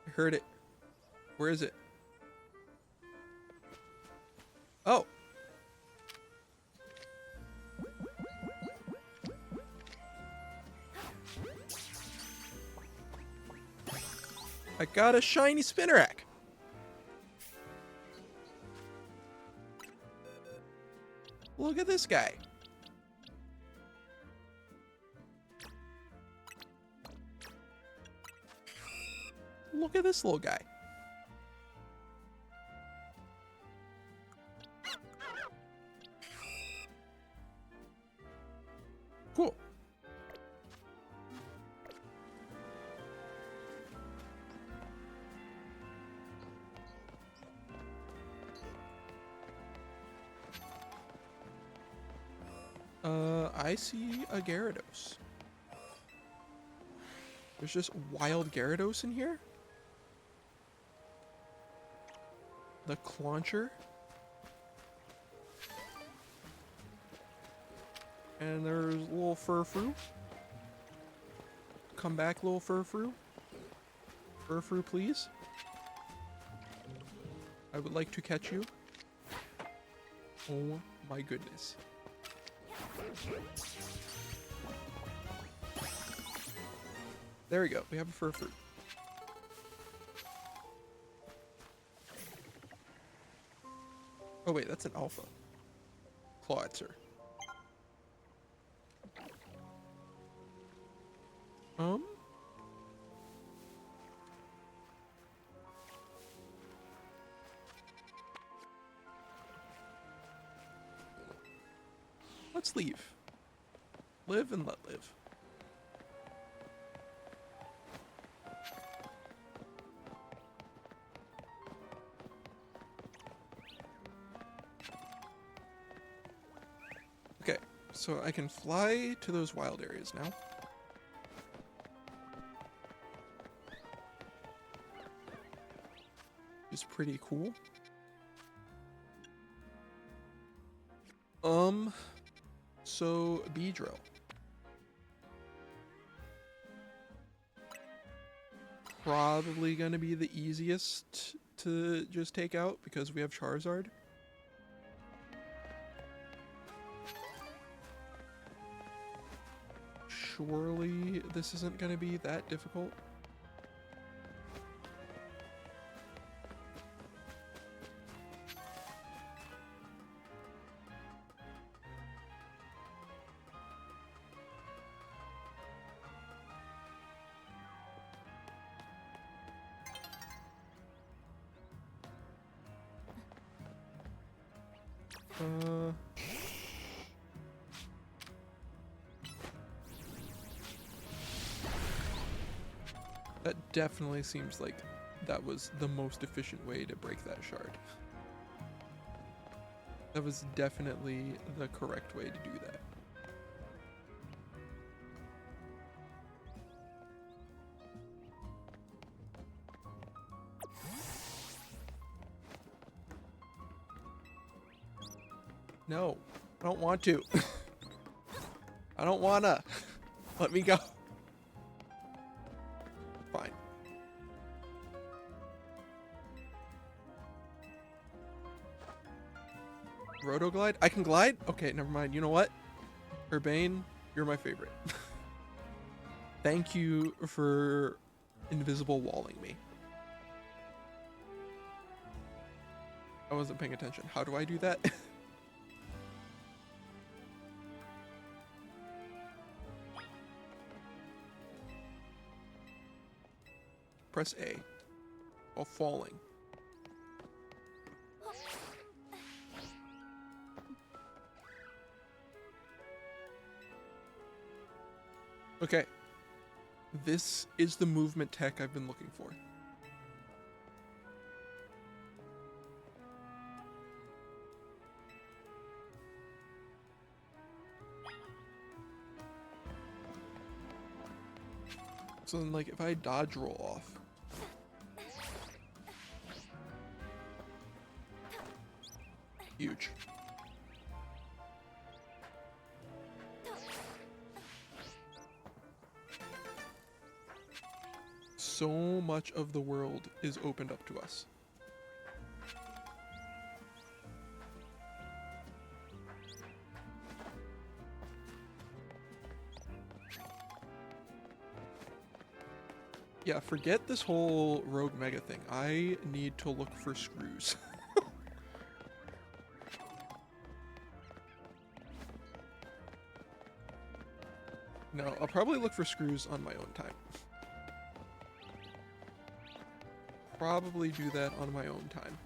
I heard it. Where is it? Oh. I got a shiny Spinnerack. Look at this guy. Look at this little guy. Cool. I see a Gyarados. There's just wild Gyarados in here? The Clauncher. And there's little Furfrou. Come back, little Furfrou. Furfrou, please. I would like to catch you. Oh my goodness. There we go. We have a Furfrou. Oh wait, that's an alpha. Clawitzer. Let's leave. Live and let live. Okay, so I can fly to those wild areas now. Which is pretty cool. So Beedrill. Probably gonna be the easiest to just take out because we have Charizard. Surely this isn't gonna be that difficult. That definitely seems like that was the most efficient way to break that shard. That was definitely the correct way to do that. No, I don't want to. I don't wanna. Let me go. Fine. Rotoglide? I can glide? Okay, never mind. You know what? Urbane, you're my favorite. Thank you for invisible walling me. I wasn't paying attention. How do I do that? Press A while falling. Okay. This is the movement tech I've been looking for. So then, like, if I dodge roll off, huge. So much of the world is opened up to us. Yeah, forget this whole rogue mega thing. I need to look for screws. No, I'll probably look for screws on my own time. Probably do that on my own time.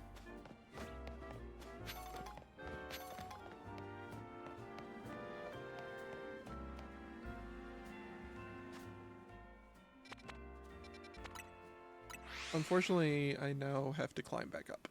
Unfortunately, I now have to climb back up.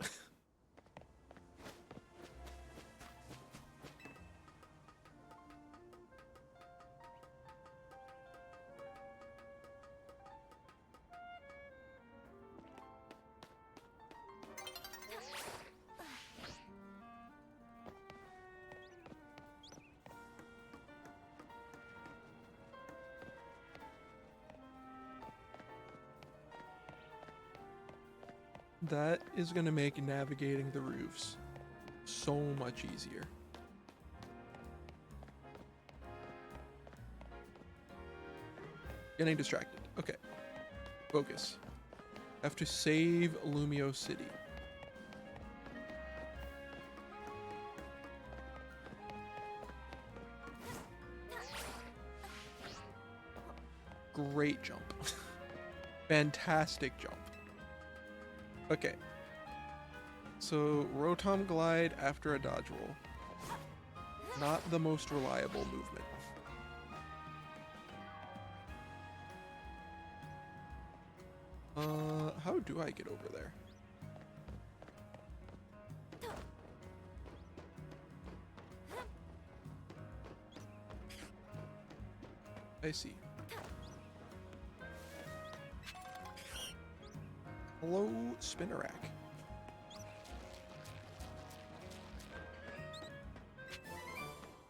That is going to make navigating the roofs so much easier. Getting distracted. Okay. Focus. Have to save Lumio City. Great jump. Fantastic jump. Okay. So, Rotom Glide after a dodge roll. Not the most reliable movement. How do I get over there? I see. Hello, Spinnerack.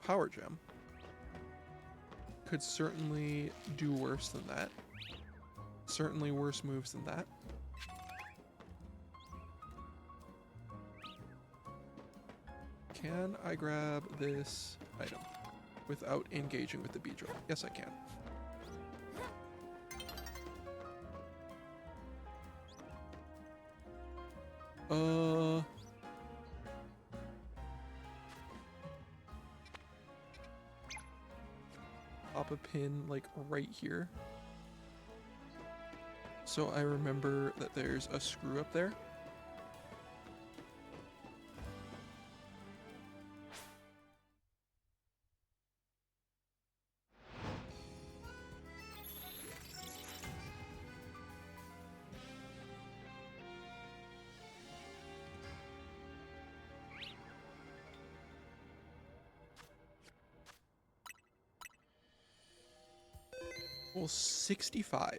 Power Gem. Could certainly do worse than that. Certainly worse moves than that. Can I grab this item without engaging with the Beedrill? Yes, I can. Pop a pin like right here. So I remember that there's a screw up there. Well, 65.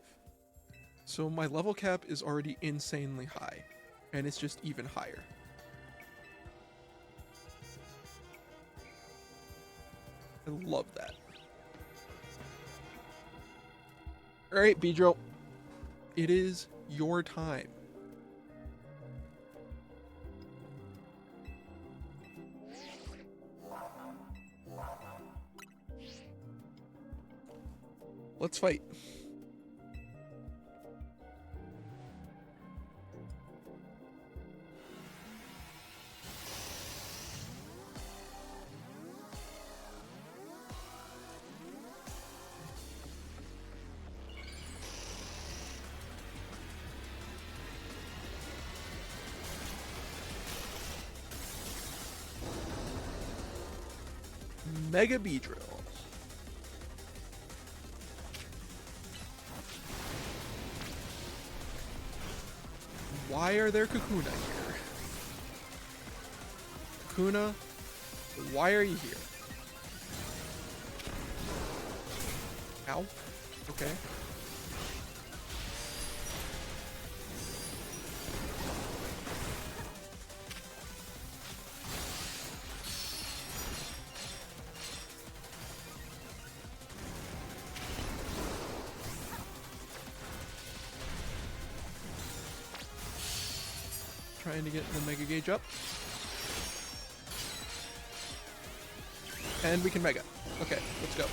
So my level cap is already insanely high, and it's just even higher. I love that. Alright, Beedrill. It is your time. Let's fight. Mega Beedrill. Why are there Kakuna here? Kakuna, why are you here? Ow. Okay. trying to get the Mega Gauge up. And we can Mega. Okay, let's go.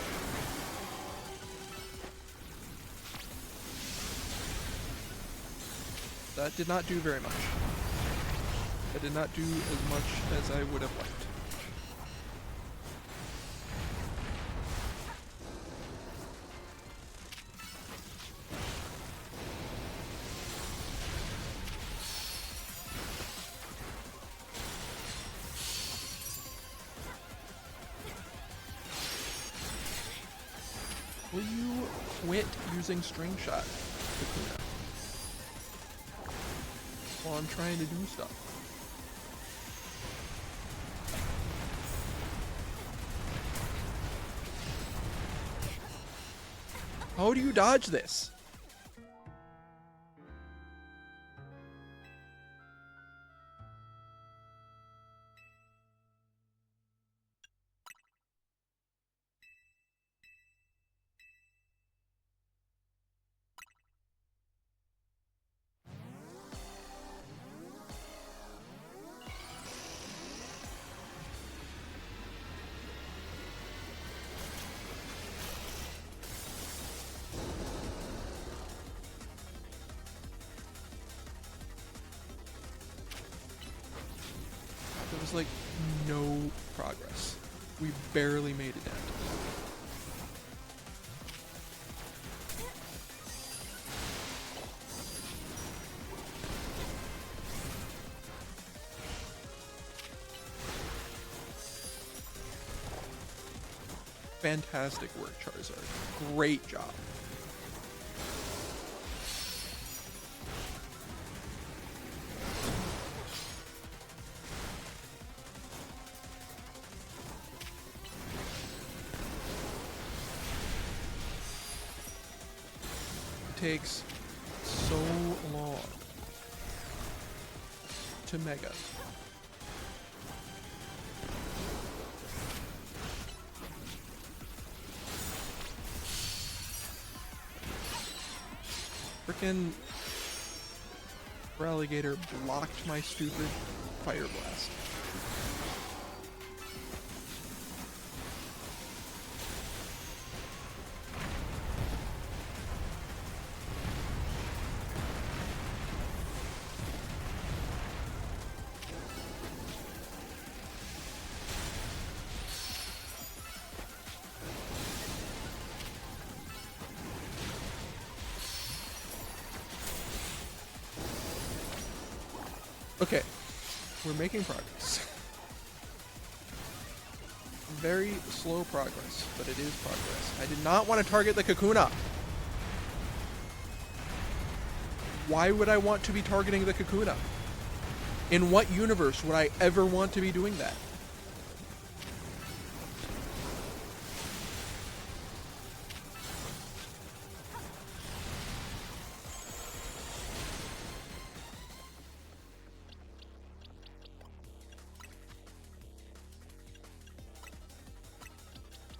That did not do very much. That did not do as much as I would have liked. Will you quit using String Shot, Kakuna? While I'm trying to do stuff. How do you dodge this? There was like no progress. We barely made it down. Fantastic work, Charizard. Great job. Takes so long to Mega. Frickin' Alligator blocked my stupid Fire Blast. Okay, we're making progress. Very slow progress, but it is progress. I did not want to target the Kakuna. Why would I want to be targeting the Kakuna? In what universe would I ever want to be doing that?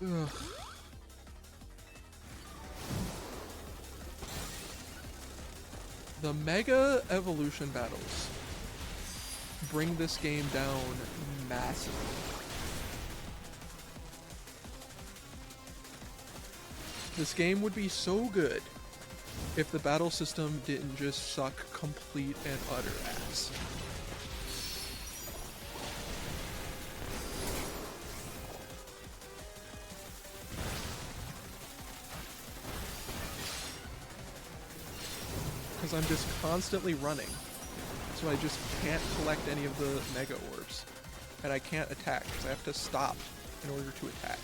Ugh. The Mega Evolution battles bring this game down massively. This game would be so good if the battle system didn't just suck complete and utter ass. Because I'm just constantly running, so I just can't collect any of the Mega Orbs, and I can't attack because I have to stop in order to attack.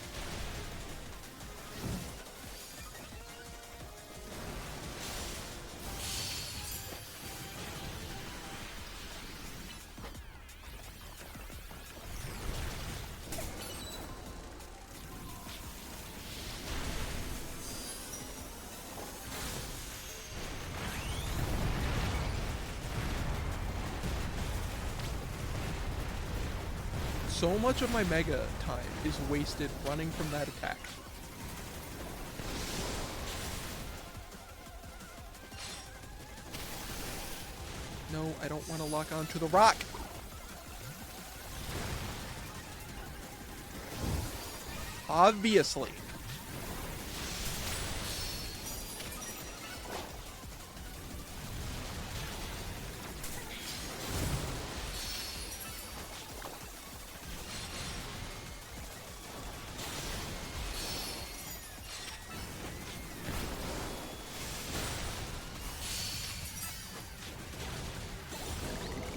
So much of my Mega time is wasted running from that attack. No, I don't want to lock onto the rock. Obviously.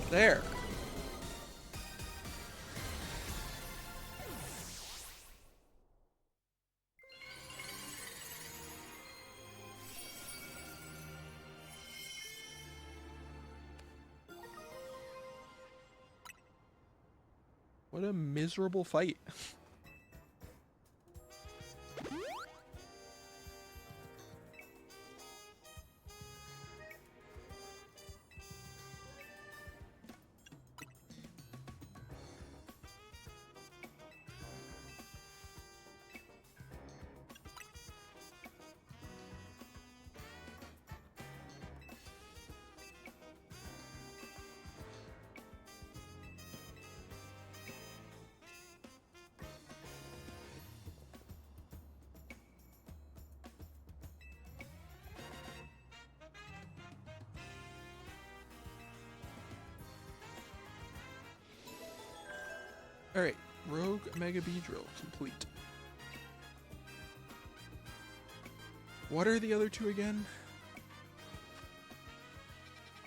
There. What a miserable fight. Alright, Rogue Mega Beedrill complete. What are the other two again?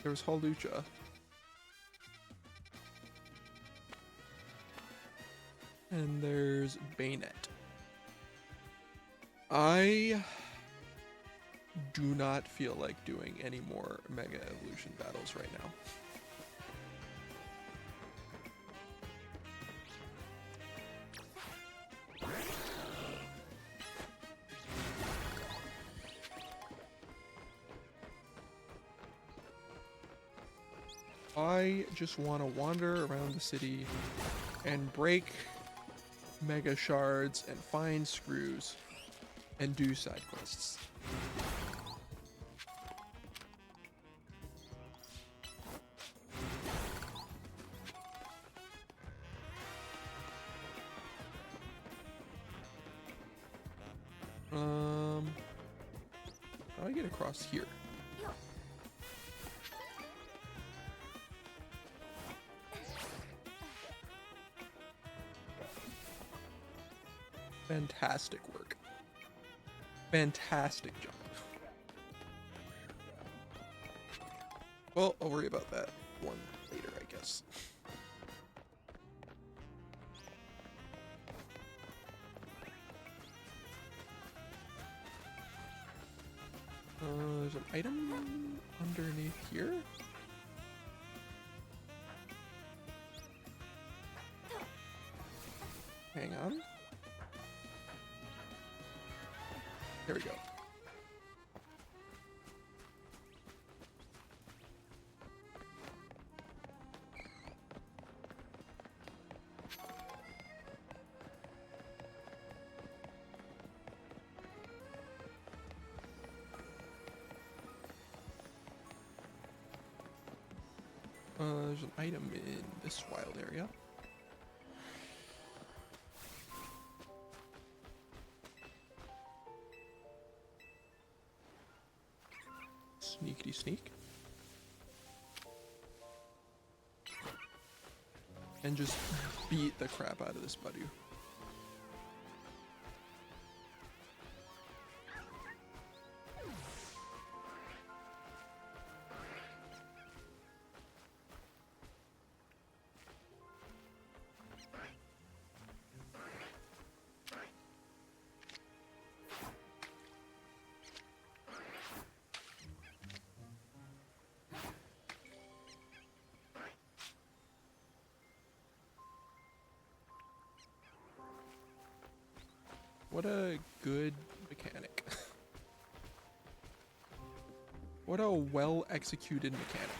There was Hawlucha. And there's Bayonet. I do not feel like doing any more Mega Evolution battles right now. I just want to wander around the city and break mega shards and find screws and do side quests. How do I get across here? Fantastic work. Fantastic job. Well, I'll worry about that one later, I guess. There's an item underneath here. Hang on. There we go. There's an item in this wild area. Sneakity sneak. And just beat the crap out of this buddy. What a good mechanic. What a well-executed mechanic.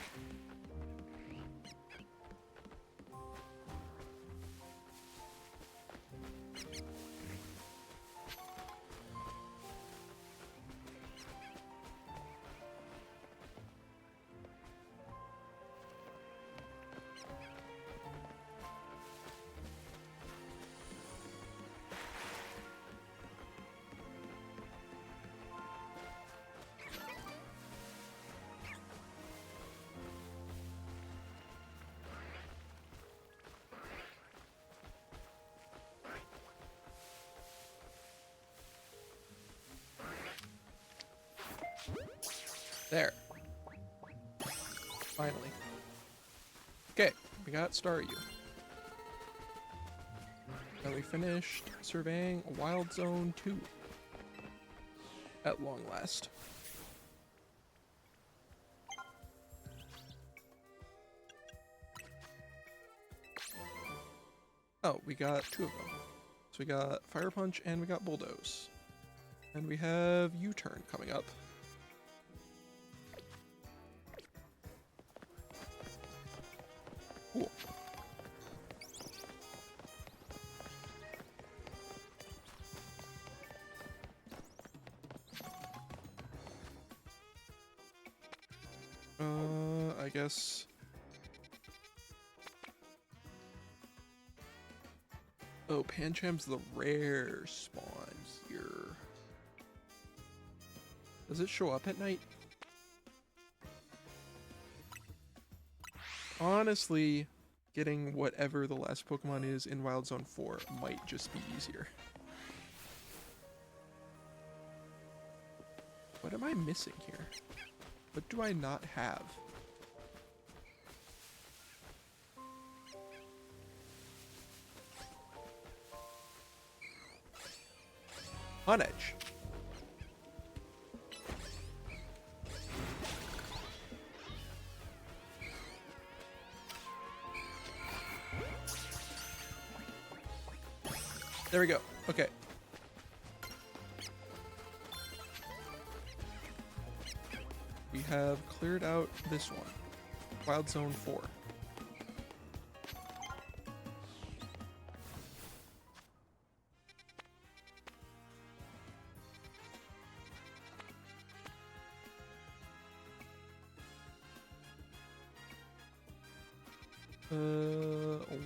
There. Finally. Okay, we got Staryu. And we finished surveying Wild Zone 2. At long last. Oh, we got 2 of them. So we got Fire Punch and we got Bulldoze. And we have U-Turn coming up. Cool. I guess... Oh, Pancham's the rare spawn here. Does it show up at night? Honestly, getting whatever the last Pokemon is in Wild Zone 4 might just be easier. What am I missing here? What do I not have? On edge. There we go. Okay. We have cleared out this one. Wild Zone 4.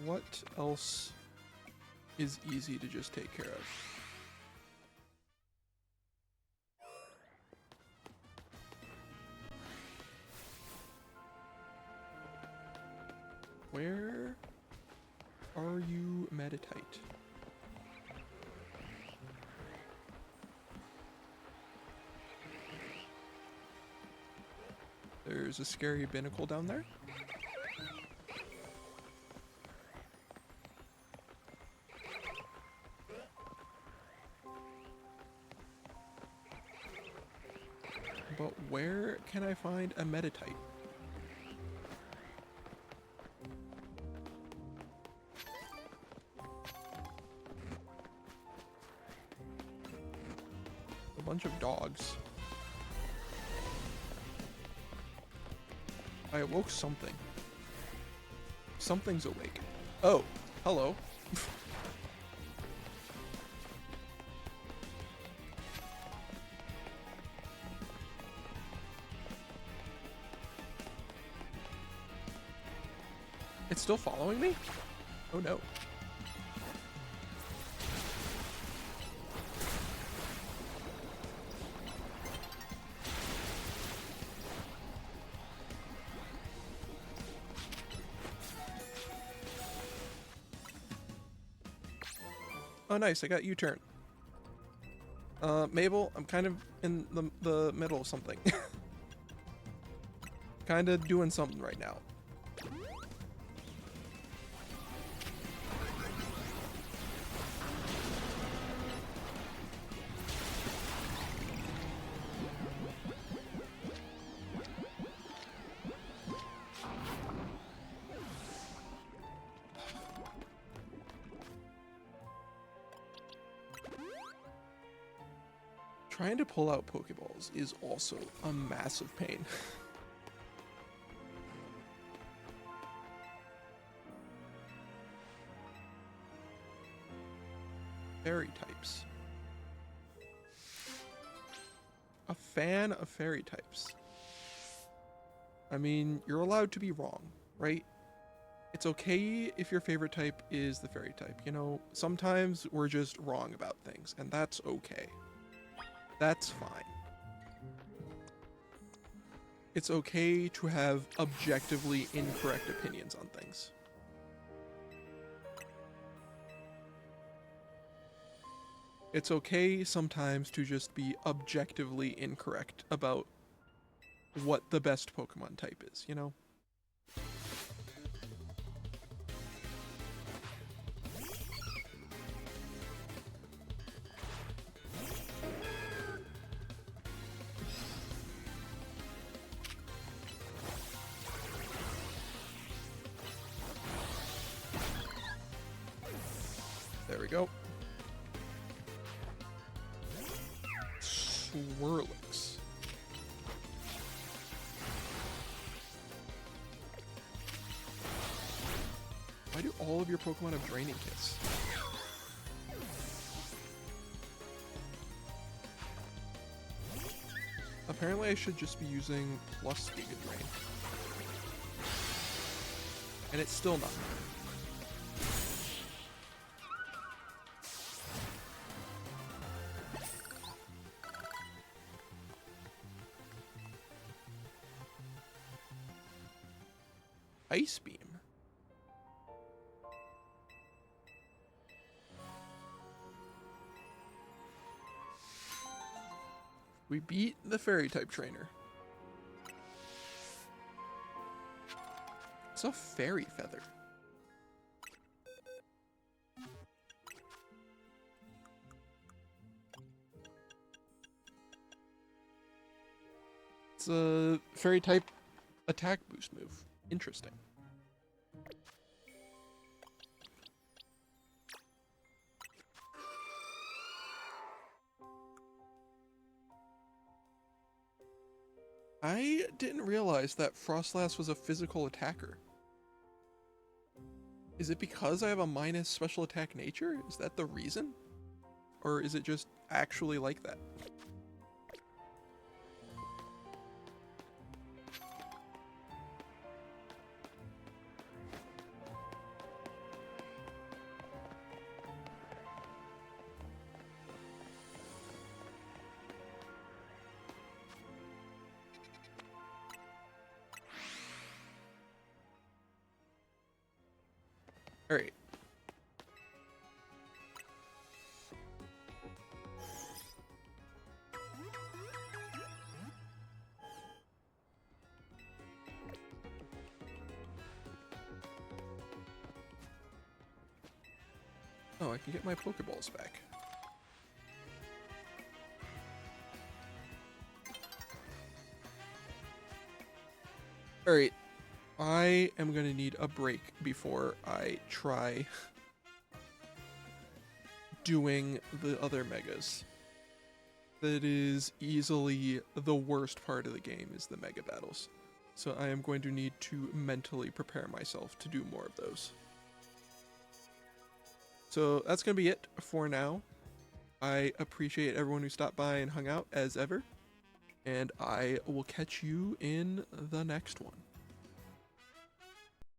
What else is easy to just take care of? Where are you, Meditite? There's a scary binnacle down there. But where can I find a Meditite? A bunch of dogs. I awoke something. Something's awake. Oh, hello. It's still following me? Oh no. Oh nice, I got U-turn. Mabel, I'm kind of in the middle of something. Kind of doing something right now. Trying to pull out Pokeballs is also a massive pain. Fairy types. A fan of fairy types. I mean, you're allowed to be wrong, right? It's okay if your favorite type is the fairy type. You know, sometimes we're just wrong about things, and that's okay. That's fine. It's okay to have objectively incorrect opinions on things. It's okay sometimes to just be objectively incorrect about what the best Pokemon type is, you know? There we go. Swirlix. Why do all of your Pokemon have Draining Kiss? Apparently I should just be using plus Giga Drain. And it's still not. Ice Beam. We beat the Fairy type trainer. It's a Fairy Feather. It's a Fairy type attack boost move. Interesting. I didn't realize that Frostlass was a physical attacker. Is it because I have a minus special attack nature? Is that the reason? Or is it just actually like that? Alright. Oh, I can get my Pokeballs back. Alright. I am going to need a break before I try doing the other megas. That is easily the worst part of the game, is the mega battles. So I am going to need to mentally prepare myself to do more of those. So that's going to be it for now. I appreciate everyone who stopped by and hung out as ever. And I will catch you in the next one.